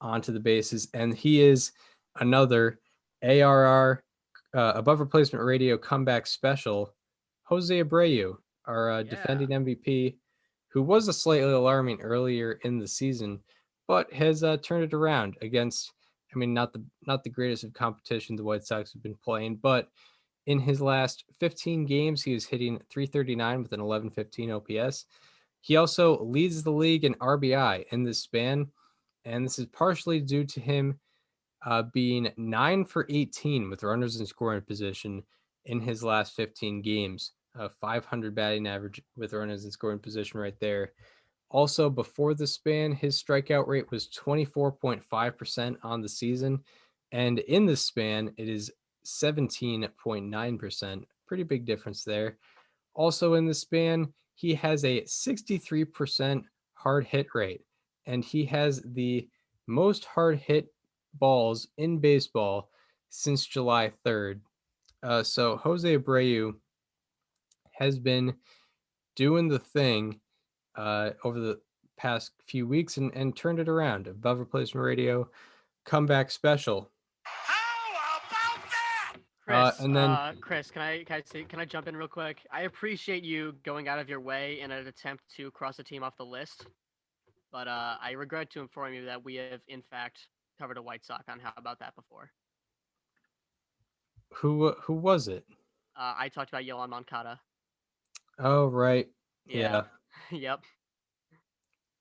onto the bases, and he is another ARR above replacement radio comeback special, Jose Abreu, our defending MVP, who was a slightly alarming earlier in the season, but has turned it around against, not the greatest of competition the White Sox have been playing, but in his last 15 games, he is hitting .339 with an 1115 OPS. He also leads the league in RBI in this span, and this is partially due to him being 9 for 18 with runners in scoring position in his last 15 games. 500 batting average with runners in scoring position right there. Also, before the span, his strikeout rate was 24.5% on the season. And in this span, it is 17.9%. Pretty big difference there. Also in the span, he has a 63% hard hit rate. And he has the most hard hit balls in baseball since July 3rd. So Jose Abreu has been doing the thing over the past few weeks and turned it around. Above replacement radio comeback special. How about that? Chris, And then Chris, can I jump in real quick? I appreciate you going out of your way in an attempt to cross a team off the list, but I regret to inform you that we have in fact covered a White Sox on How About That before. who was it? I talked about Yolan Moncada. Oh, right. Yeah. Yep.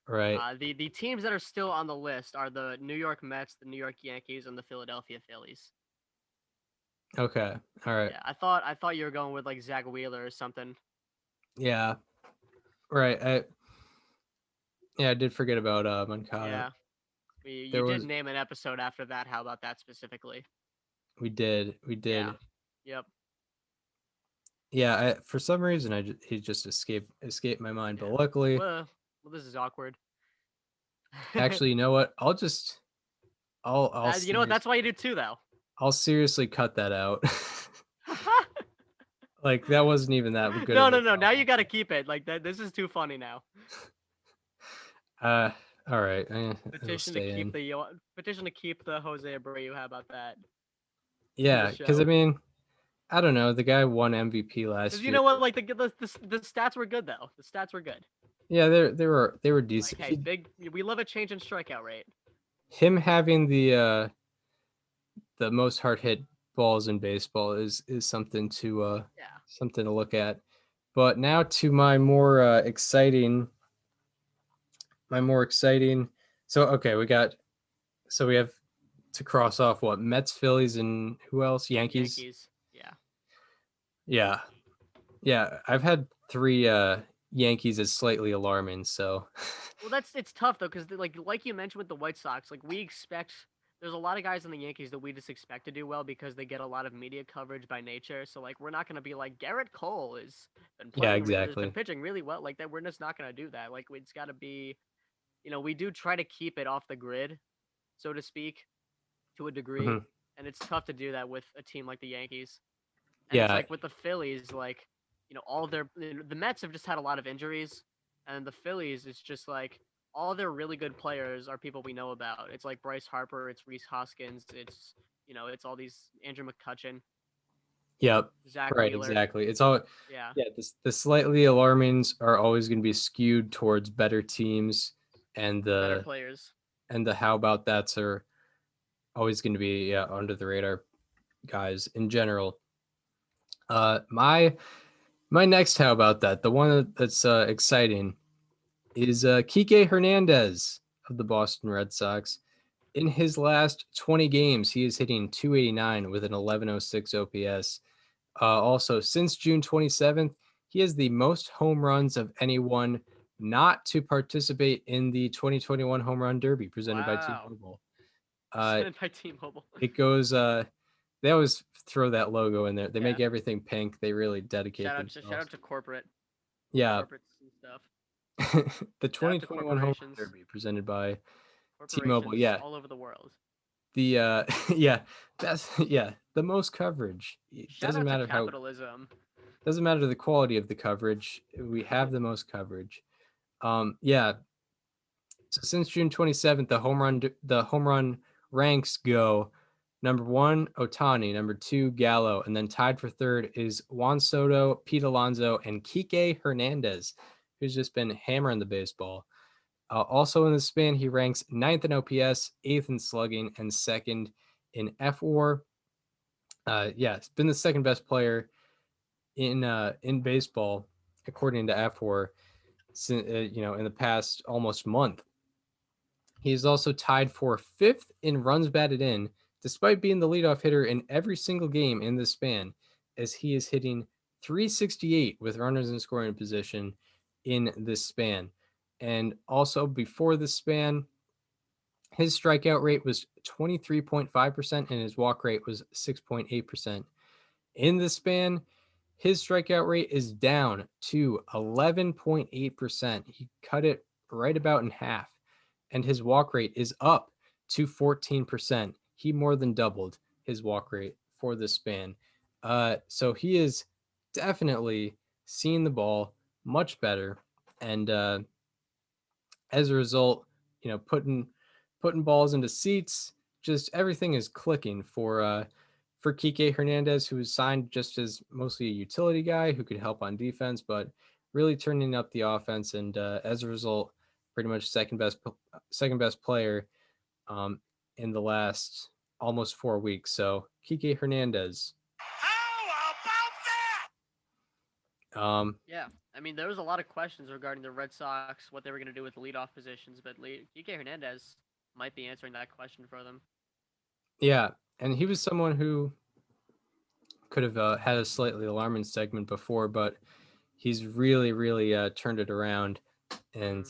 Right. The teams that are still on the list are the New York Mets, the New York Yankees, and the Philadelphia Phillies. Okay. All right. Yeah, I thought you were going with like Zach Wheeler or something. Yeah. Right. I did forget about Moncada. Yeah. You did name an episode after that. How about that specifically? We did. Yeah. Yep. Yeah, for some reason he just escaped my mind, but luckily. Well, this is awkward. Actually, you know what? I'll you know what? That's why you do too, though. I'll seriously cut that out. Like that wasn't even that good. No. Now you got to keep it. Like that. This is too funny now. All right. Petition to keep the Jose Abreu. How about that? Yeah, because I don't know. The guy won MVP last year. You know what? Like the stats were good though. The stats were good. Yeah, they were decent. Like, hey, we love a change in strikeout rate. Him having the most hard hit balls in baseball is something to something to look at. But now to my more exciting. So okay, we have to cross off what Mets, Phillies, and who else? Yankees. Yeah. Yeah. I've had 3 Yankees as slightly alarming. So Well, it's tough though, because like you mentioned with the White Sox, like we expect there's a lot of guys in the Yankees that we just expect to do well because they get a lot of media coverage by nature. So like we're not gonna be like Garrett Cole has been yeah, playing, has been exactly. pitching really well like that. We're just not gonna do that. Like it's got to be, we do try to keep it off the grid, so to speak, to a degree, Mhm. and it's tough to do that with a team like the Yankees. And it's Yeah, like with the Phillies, like, all the Mets have just had a lot of injuries, and the Phillies, it's just like all their really good players are people we know about. It's like Bryce Harper, it's Reese Hoskins, it's all these Andrew McCutcheon, yep, Zach right, Wheeler. exactly. It's all Yeah, yeah. The slightly alarmings are always going to be skewed towards better teams, and better the players. how about that's are always going to be under the radar guys in general. My next how about that, the one that's exciting is Kike Hernandez of the Boston Red Sox. In his last 20 games, he is hitting 289 with an 1106 OPS. Also, since June 27th, he has the most home runs of anyone not to participate in the 2021 Home Run Derby presented by Wow. T-Mobile. Presented by T-Mobile. It goes. They always throw that logo in there. They make Yeah. everything pink. They really dedicate Shout themselves. out to corporate Yeah, corporates and stuff. the Shout out to 2021 Home Run corporations. Derby presented by T-Mobile. Corporations Yeah, all over the world. the that's the most coverage. It Shout out to doesn't capitalism. matter the quality of the coverage. We have the most coverage. Yeah. So since June 27th, the home run ranks go number 1 Otani, number 2 Gallo, and then tied for third is Juan Soto, Pete Alonso, and Kike Hernandez, who's just been hammering the baseball. Also in the span, he ranks 9th in OPS, 8th in slugging, and 2nd in FWAR. It's been the second best player in baseball according to FWAR, in the past almost month. He is also tied for 5th in runs batted in, despite being the leadoff hitter in every single game in this span, as he is hitting 368 with runners in scoring position in this span. And also before this span, his strikeout rate was 23.5% and his walk rate was 6.8%. In this span, his strikeout rate is down to 11.8%. He cut it right about in half. And his walk rate is up to 14%. He more than doubled his walk rate for this span. So he is definitely seeing the ball much better. And as a result, putting balls into seats, just everything is clicking for Kike Hernandez, who was signed just as mostly a utility guy who could help on defense, but really turning up the offense. And as a result, pretty much second best player in the last almost 4 weeks. So Kike Hernandez. How about that? Yeah, I mean, there was a lot of questions regarding the Red Sox, what they were going to do with the leadoff positions, but Kike Hernandez might be answering that question for them. Yeah, and he was someone who could have had a slightly alarming segment before, but he's really, really turned it around. And,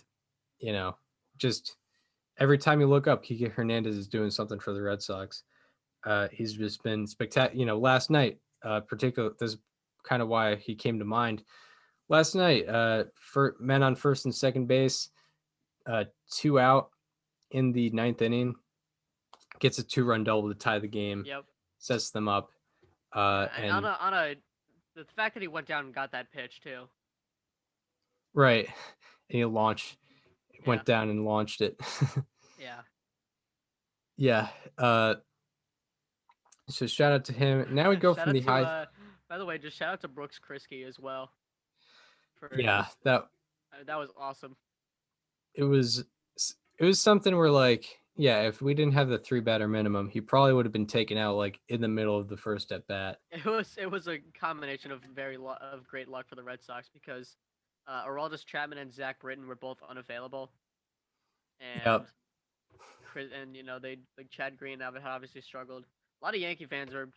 just every time you look up, Kike Hernandez is doing something for the Red Sox. He's just been spectacular. Last night, particularly, this is kind of why he came to mind. Last night, for men on first and second base, 2 out in the 9th inning, gets a 2-run double to tie the game. Yep. Sets them up. And the fact that he went down and got that pitch too. Right, and he went down and launched it. Yeah. Yeah. So shout out to him. Now we go from the high. By the way, just shout out to Brooks Krisky as well. Yeah, that was awesome. It was something where, like, Yeah, if we didn't have the 3-batter minimum, he probably would have been taken out like in the middle of the first at bat. It was a combination of of great luck for the Red Sox because Aroldis Chapman and Zach Britton were both unavailable, and Yep. and they like Chad Green had obviously struggled. A lot of Yankee fans are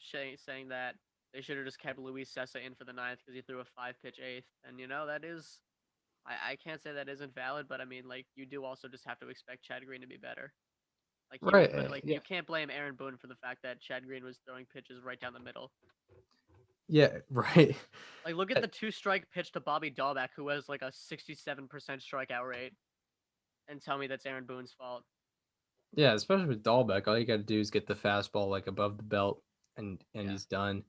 saying that they should have just kept Luis Sessa in for the ninth because he threw a 5-pitch eighth, and that is I can't say that isn't valid, but I mean like you do also just have to expect Chad Green to be better. Like he was, Right. but like Yeah. you can't blame Aaron Boone for the fact that Chad Green was throwing pitches right down the middle. Yeah. Right. Like look at the 2-strike pitch to Bobby Dahlbeck, who has like a 67% strikeout rate, and tell me that's Aaron Boone's fault. Yeah, especially with Dahlbeck, all you got to do is get the fastball like above the belt, and Yeah. he's done.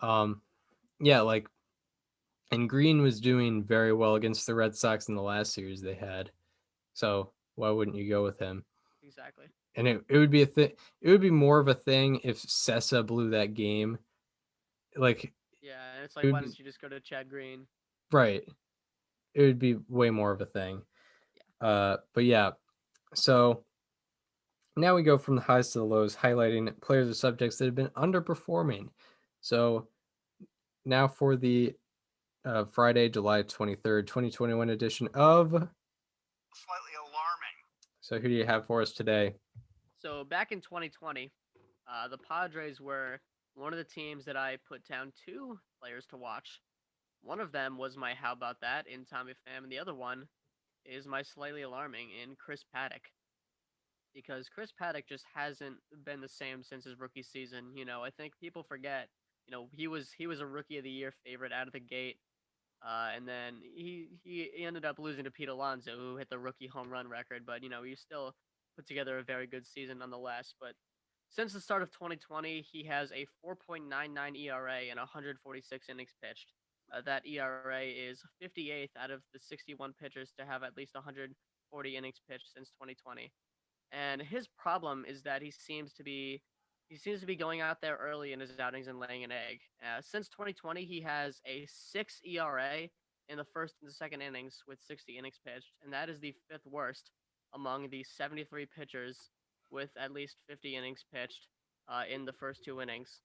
Yeah, like, and Green was doing very well against the Red Sox in the last series they had. So why wouldn't you go with him? Exactly. And it would be a thing. It would be more of a thing if Sessa blew that game. Like, Yeah, and it's it like would why be don't you just go to Chad Green? right. It would be way more of a thing. But yeah. So now we go from the highs to the lows, highlighting players or subjects that have been underperforming. So now for the Friday, July 23rd, 2021 edition of. Slightly alarming. So who do you have for us today? So back in 2020, the Padres were one of the teams that I put down 2 players to watch. One of them was my How About That in Tommy Pham, and the other one is my slightly alarming in Chris Paddock. Because Chris Paddock just hasn't been the same since his rookie season. I think people forget. He was a rookie of the year favorite out of the gate, and then he ended up losing to Pete Alonso, who hit the rookie home run record. But he still put together a very good season nonetheless. But since the start of 2020, he has a 4.99 ERA and 146 innings pitched. That ERA is 58th out of the 61 pitchers to have at least 140 innings pitched since 2020. And his problem is that he seems to be going out there early in his outings and laying an egg. Since 2020, he has a 6 ERA in the first and the second innings with 60 innings pitched, and that is the fifth worst among the 73 pitchers with at least 50 innings pitched in the first 2 innings.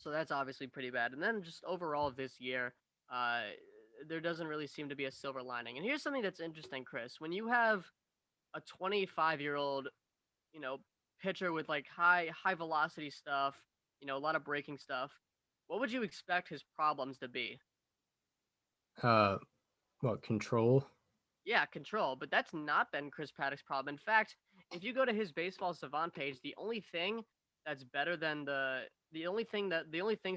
So that's obviously pretty bad. And then just overall this year, uh, there doesn't really seem to be a silver lining. And here's something that's interesting, Chris. When you have a 25-year-old, you know, pitcher with like high velocity stuff, a lot of breaking stuff, what would you expect his problems to be? Uh, what, control? Yeah, control, but that's not been Chris Paddock's problem. In fact, if you go to his baseball savant page, the only thing that's better than the only things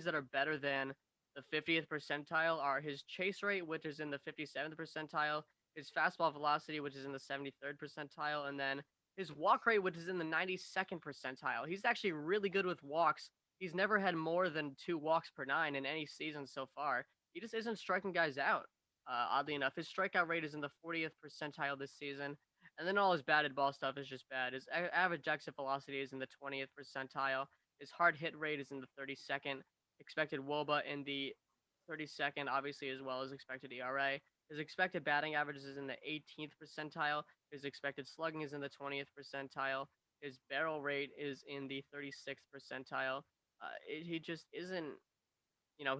that are better than the 50th percentile are his chase rate, which is in the 57th percentile, his fastball velocity, which is in the 73rd percentile, and then his walk rate, which is in the 92nd percentile. He's actually really good with walks. He's never had more than 2 walks per 9 in any season so far. He just isn't striking guys out. Oddly enough, his strikeout rate is in the 40th percentile this season, and then all his batted ball stuff is just bad. His average exit velocity is in the 20th percentile. His hard hit rate is in the 32nd. Expected WOBA in the 32nd, obviously, as well as expected ERA. His expected batting average is in the 18th percentile. His expected slugging is in the 20th percentile. His barrel rate is in the 36th percentile. He just isn't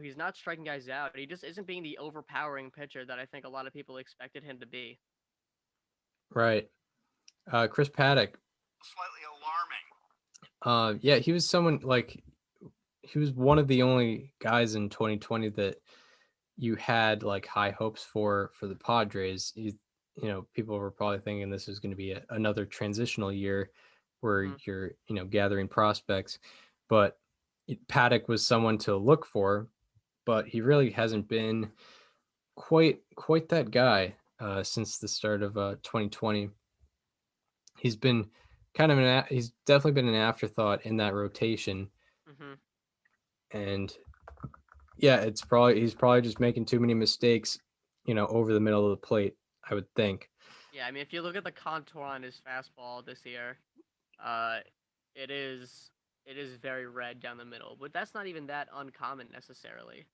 he's not striking guys out. He just isn't being the overpowering pitcher that I think a lot of people expected him to be. Right. Chris Paddock. Slightly alarming. Yeah, he was someone like he was one of the only guys in 2020 that you had like high hopes for the Padres. People were probably thinking this is going to be another transitional year where Mm-hmm. you're gathering prospects, but Paddock was someone to look for, but he really hasn't been quite that guy since the start of 2020. He's been kind of he's definitely been an afterthought in that rotation, Mm-hmm. and yeah, he's probably just making too many mistakes, over the middle of the plate, I would think. Yeah, I mean, if you look at the contour on his fastball this year, uh, it is very red down the middle, but that's not even that uncommon necessarily.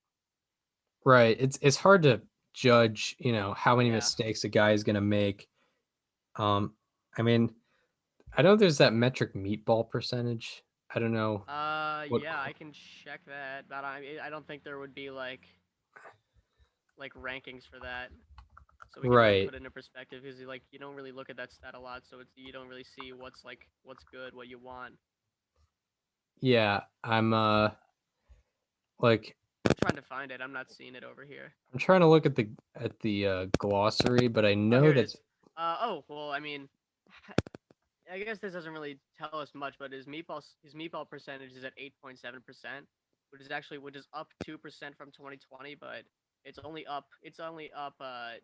Right. It's hard to judge, how many Yeah. mistakes a guy is going to make. I mean, I know there's that metric meatball percentage. I don't know. What Yeah, I can check that, but I don't think there would be like rankings for that, so we can really Right. put it into perspective. Because you don't really look at that stat a lot, so you don't really see what's good, what you want. Yeah, I'm like I'm trying to find it. I'm not seeing it over here. I'm trying to look at the glossary, but I Oh, know here it that is. Oh, well, I mean, I guess this doesn't really tell us much, but his meatball percentage is at 8.7%, which is up 2% from 2020, but it's only up 0.4%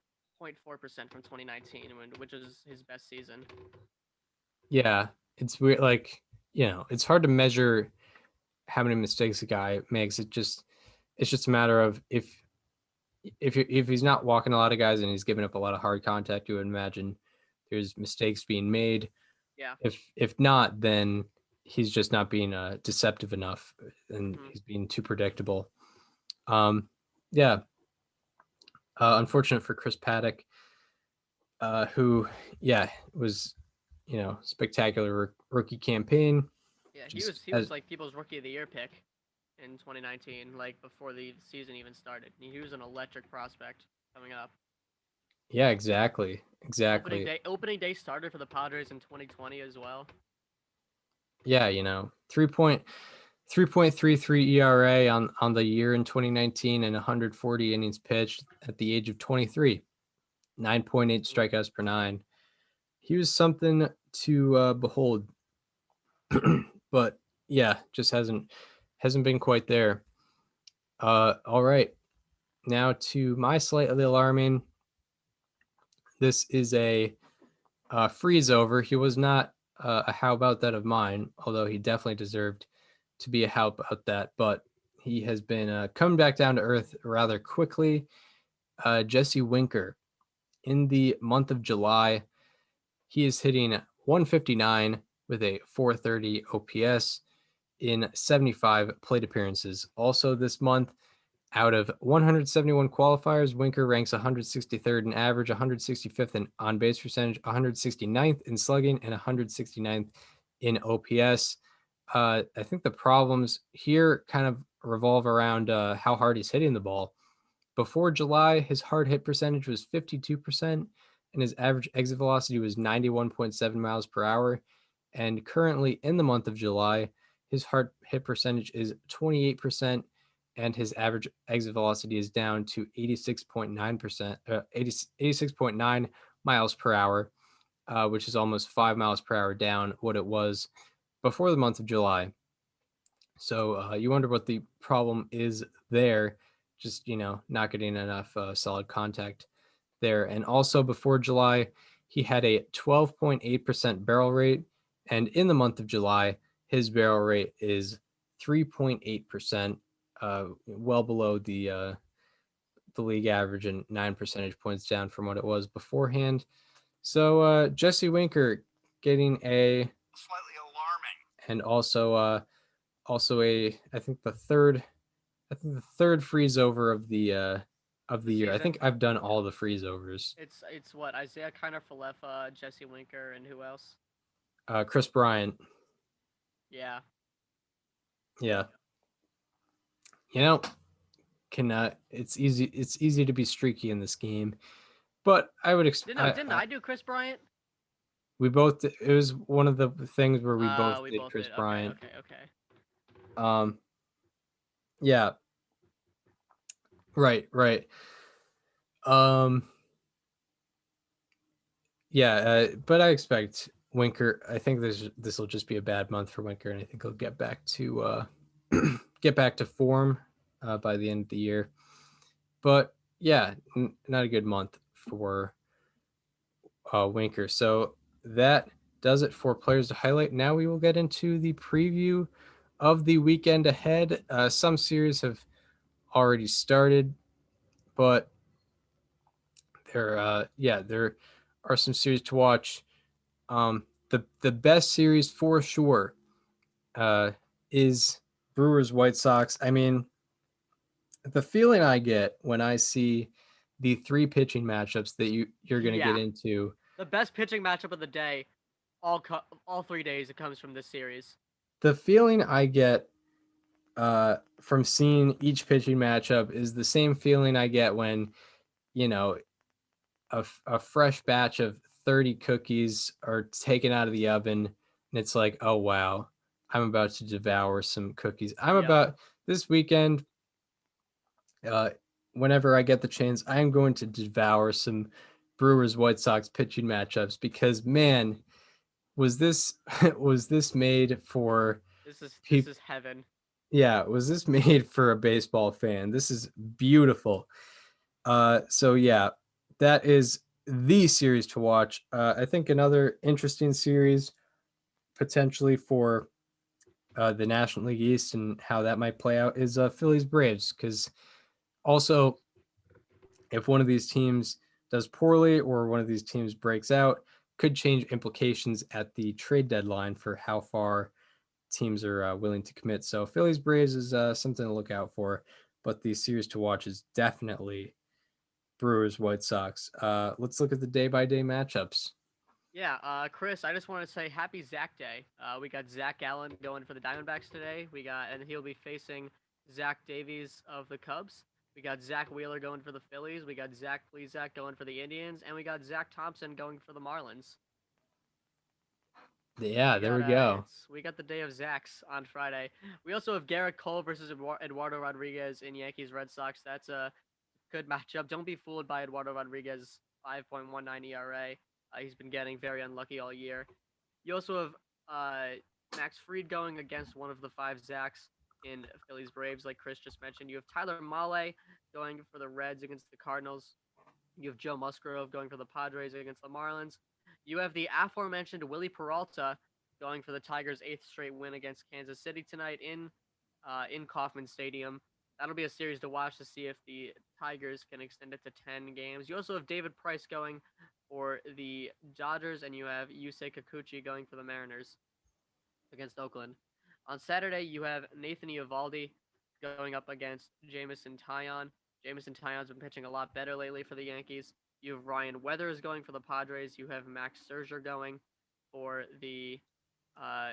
from 2019, which is his best season. yeah, it's weird. Like, it's hard to measure how many mistakes a guy makes. It's just a matter of if he's not walking a lot of guys and he's giving up a lot of hard contact, you would imagine there's mistakes being made. Yeah. If not, then he's just not being deceptive enough, and Mhm. he's being too predictable. Yeah. Unfortunate for Chris Paddock, who, yeah, was, spectacular rookie campaign. Yeah, he Just was he was like people's rookie of the year pick in 2019, like before the season even started. He was an electric prospect coming up. Yeah, exactly. Opening day started for the Padres in 2020 as well. Yeah, 3.33 ERA on the year in 2019 and 140 innings pitched at the age of 23. 9.8 strikeouts per nine. He was something to behold. But yeah, just hasn't been quite there. All right. Now to my slightly alarming. This is a freeze over. He was not a how about that of mine, although he definitely deserved to be a how about that. But he has been coming back down to earth rather quickly. Jesse Winker, in the month of July, he is hitting 159 with a 430 OPS in 75 plate appearances. Also this month, out of 171 qualifiers, Winker ranks 163rd in average, 165th in on-base percentage, 169th in slugging, and 169th in OPS. I think the problems here kind of revolve around how hard he's hitting the ball. Before July, his hard hit percentage was 52%, and his average exit velocity was 91.7 miles per hour. And currently, in the month of July, his hard hit percentage is 28%, and his average exit velocity is down to 86.9%, 86.9 miles per hour, which is almost 5 miles per hour down what it was before the month of July. So you wonder what the problem is there. Just, not getting enough solid contact there. And also before July, he had a 12.8% barrel rate. And in the month of July, his barrel rate is 3.8%, well below the league average and 9 percentage points down from what it was beforehand. So Jesse Winker getting a Slightly alarming. and also I think the third freeze over of the year. I season. think I've done all the freeze overs. It's what Isaiah Kiner Falefa, Jesse Winker, and who else? Chris Bryant. Yeah. Yeah. You know, it's easy to be streaky in this game, but I would expect. Didn't I do Chris Bryant? We both. It was one of the things where we both We did both Chris did. Bryant. Okay. Yeah. Right. Um. Yeah. But I expect Winker. I think this will just be a bad month for Winker, and I think he'll get back to form by the end of the year. But yeah, not a good month for Winker. So that does it for players to highlight. Now we will get into the preview of the weekend ahead. Some series have already started, but there are some series to watch. The best series for sure is Brewers White Sox. I mean, the feeling I get when I see the three pitching matchups that you're going to Yeah. get into. The best pitching matchup of the day. all 3 days. It comes from this series. The feeling I get from seeing each pitching matchup is the same feeling I get when, you know, a fresh batch of 30 cookies are taken out of the oven and it's like, oh wow, I'm about to devour some cookies. I'm Yep. about this weekend, whenever I get the chance, I am going to devour some Brewers White Sox pitching matchups because man, was this was this made for This people? is heaven. Yeah, was this made for a baseball fan? This is beautiful. So yeah, that is the series to watch. I think another interesting series potentially for the National League East and how that might play out is Phillies Braves, because also if one of these teams does poorly or one of these teams breaks out, could change implications at the trade deadline for how far teams are willing to commit. So Phillies Braves is something to look out for, but the series to watch is definitely Brewers White Sox. Let's look at the day by day matchups. Yeah, Chris, I just want to say happy Zach Day. We got Zach Allen going for the Diamondbacks today. And he'll be facing Zach Davies of the Cubs. We got Zach Wheeler going for the Phillies. We got Zach Plesac going for the Indians, and we got Zach Thompson going for the Marlins. Yeah, there we go. We got the day of Zachs on Friday. We also have Garrett Cole versus Eduardo Rodriguez in Yankees Red Sox. That's a good matchup. Don't be fooled by Eduardo Rodriguez 5.19 ERA. He's been getting very unlucky all year. You also have Max Fried going against one of the 5 Zacks in Phillies Braves, like Chris just mentioned. You have Tyler Mahle going for the Reds against the Cardinals. You have Joe Musgrove going for the Padres against the Marlins. You have the aforementioned Willie Peralta going for the Tigers' 8th straight win against Kansas City tonight in Kauffman Stadium. That'll be a series to watch to see if the Tigers can extend it to 10 games. You also have David Price going for the Dodgers, and you have Yusei Kikuchi going for the Mariners against Oakland. On Saturday, you have Nathan Eovaldi going up against Jamison Taillon. Jamison Taillon's been pitching a lot better lately for the Yankees. You have Ryan Weathers going for the Padres. You have Max Scherzer going for the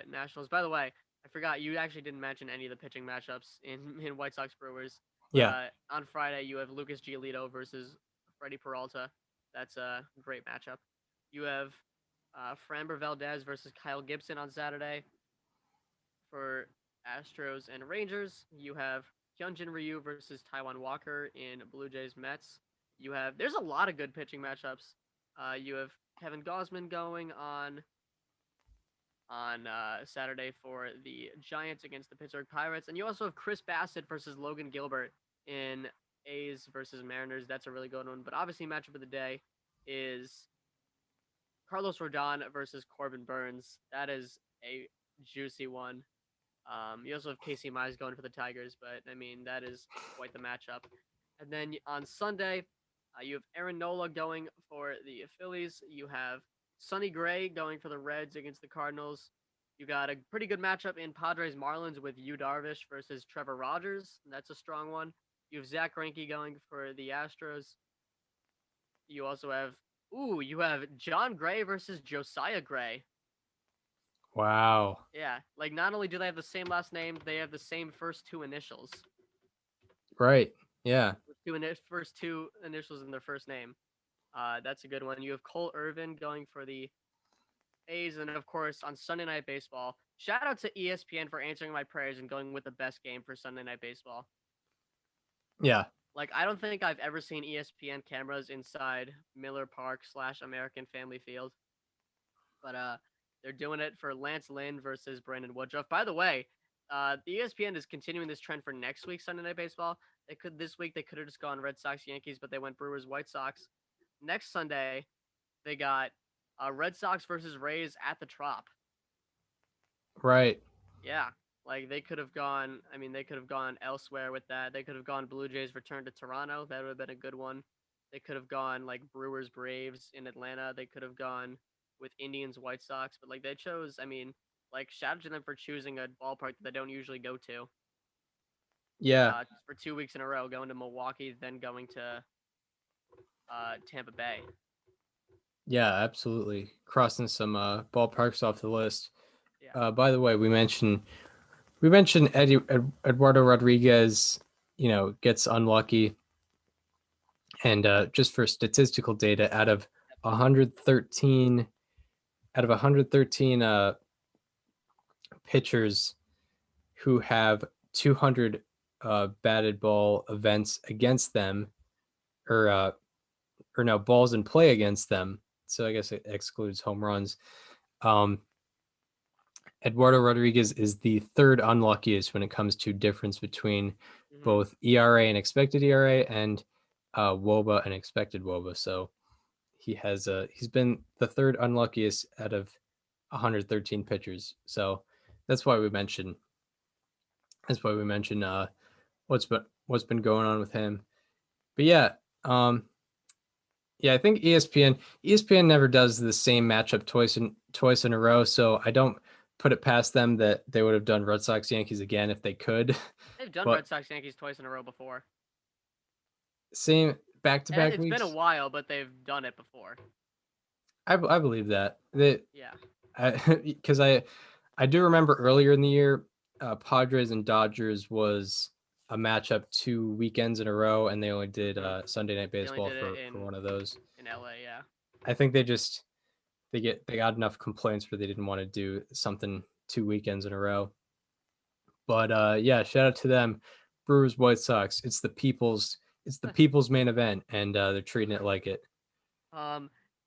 Nationals. By the way, I forgot you actually didn't mention any of the pitching matchups in White Sox Brewers. Yeah. On Friday, you have Lucas Giolito versus Freddie Peralta. That's a great matchup. You have Framber Valdez versus Kyle Gibson on Saturday. For Astros and Rangers, you have Hyunjin Ryu versus Taiwan Walker in Blue Jays Mets. There's a lot of good pitching matchups. You have Kevin Gausman going on Saturday for the Giants against the Pittsburgh Pirates, and you also have Chris Bassett versus Logan Gilbert in A's versus Mariners. That's a really good one. But obviously, matchup of the day is Carlos Rodon versus Corbin Burns. That is a juicy one. You also have Casey Mize going for the Tigers, but I mean that is quite the matchup. And then on Sunday, you have Aaron Nola going for the Phillies. You have Sonny Gray going for the Reds against the Cardinals. You got a pretty good matchup in Padres Marlins with Yu Darvish versus Trevor Rogers. That's a strong one. You have Zach Greinke going for the Astros. You also have John Gray versus Josiah Gray. Wow. Yeah, like not only do they have the same last name, they have the same first 2 initials. Right. Yeah. First 2 initials in their first name. That's a good one. You have Cole Irvin going for the A's, and of course on Sunday Night Baseball. Shout out to ESPN for answering my prayers and going with the best game for Sunday Night Baseball. Yeah. Like I don't think I've ever seen ESPN cameras inside Miller Park / American Family Field, but they're doing it for Lance Lynn versus Brandon Woodruff. By the way, the ESPN is continuing this trend for next week's Sunday Night Baseball. This week they could have just gone Red Sox Yankees, but they went Brewers White Sox. Next Sunday, they got Red Sox versus Rays at the Trop. Right. Yeah, like they could have gone. I mean, they could have gone elsewhere with that. They could have gone Blue Jays return to Toronto. That would have been a good one. They could have gone like Brewers Braves in Atlanta. They could have gone with Indians White Sox, but like they chose. I mean, like shout out to them for choosing a ballpark that they don't usually go to. Yeah. For 2 weeks in a row, going to Milwaukee, then going to Tampa Bay. Yeah, absolutely. Crossing some ballparks off the list. Yeah. By the way, we mentioned Eduardo Rodriguez, gets unlucky, and just for statistical data, out of 113 pitchers who have 200 batted ball events against them, or no, balls in play against them. So I guess it excludes home runs. Eduardo Rodriguez is the third unluckiest when it comes to difference between both ERA and expected ERA, and WOBA and expected WOBA. So he's been the third unluckiest out of 113 pitchers. So that's why we mentioned what's been going on with him. But yeah, I think ESPN never does the same matchup twice in a row. So I don't put it past them that they would have done Red Sox Yankees again if they could. They've done But Red Sox Yankees twice in a row before. same back-to-back It's weeks. been a while, but they've done it before. I believe that. Yeah. Because I do remember earlier in the year, Padres and Dodgers was a matchup 2 weekends in a row, and they only did Sunday Night Baseball for one of those. In LA, yeah. I think they got enough complaints where they didn't want to do something 2 weekends in a row. But yeah, shout out to them. Brewers, White Sox. It's the people's main event, and they're treating it like it.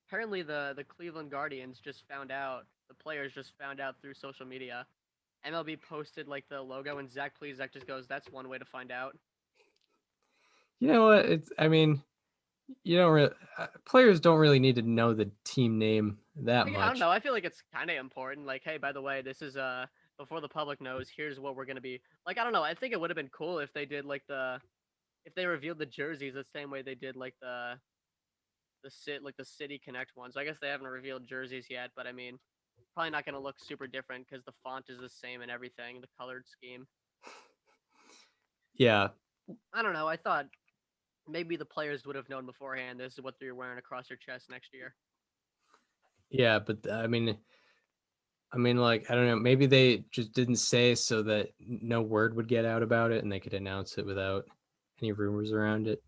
Apparently the Cleveland Guardians just found out, the players just found out through social media. MLB posted like the logo, and Zach Plesac just goes, "That's one way to find out." You know what? You don't really, players don't really need to know the team name that much. I don't know. I feel like it's kind of important. Like, hey, by the way, this is before the public knows, here's what we're gonna be. Like, I don't know. I think it would have been cool if they did like if they revealed the jerseys the same way they did like the City Connect ones. I guess they haven't revealed jerseys yet, but I mean, probably not gonna look super different because the font is the same and everything, the colored scheme. Yeah. I don't know. I thought maybe the players would have known beforehand this is what you're wearing across your chest next year. Yeah, but I mean, like, I don't know. Maybe they just didn't say so that no word would get out about it, and they could announce it without any rumors around it.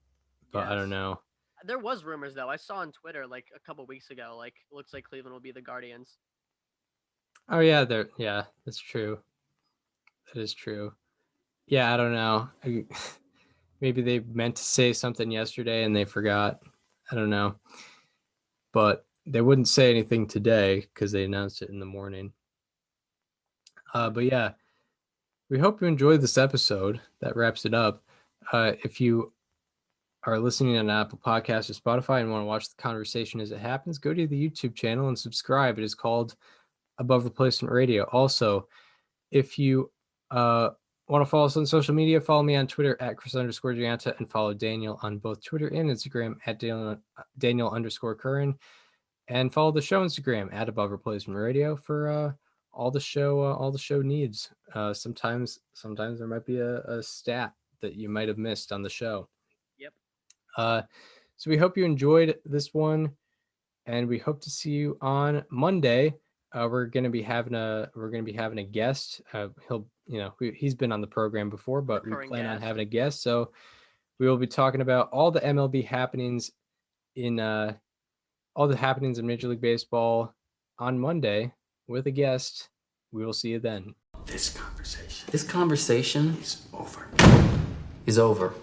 But yes. I don't know. There was rumors though. I saw on Twitter like a couple weeks ago. Like, looks like Cleveland will be the Guardians. Oh yeah, that's true. That is true. Yeah, I don't know. Maybe they meant to say something yesterday and they forgot. I don't know. But they wouldn't say anything today because they announced it in the morning. But yeah, we hope you enjoyed this episode. That wraps it up. If you are listening on Apple Podcasts or Spotify and want to watch the conversation as it happens, go to the YouTube channel and subscribe. It is called Above Replacement Radio. Also, if you want to follow us on social media, follow me on Twitter at Chris_Gianta, and follow Daniel on both Twitter and Instagram at Daniel_Curran, and follow the show Instagram at Above Replacement Radio for all the show needs. Sometimes there might be a stat that you might have missed on the show. Yep. So we hope you enjoyed this one, and we hope to see you on Monday. We're gonna be having a guest. He's been on the program before, but we plan on having a guest. So we will be talking about all the MLB happenings in Major League Baseball on Monday with a guest. We will see you then. This conversation is over.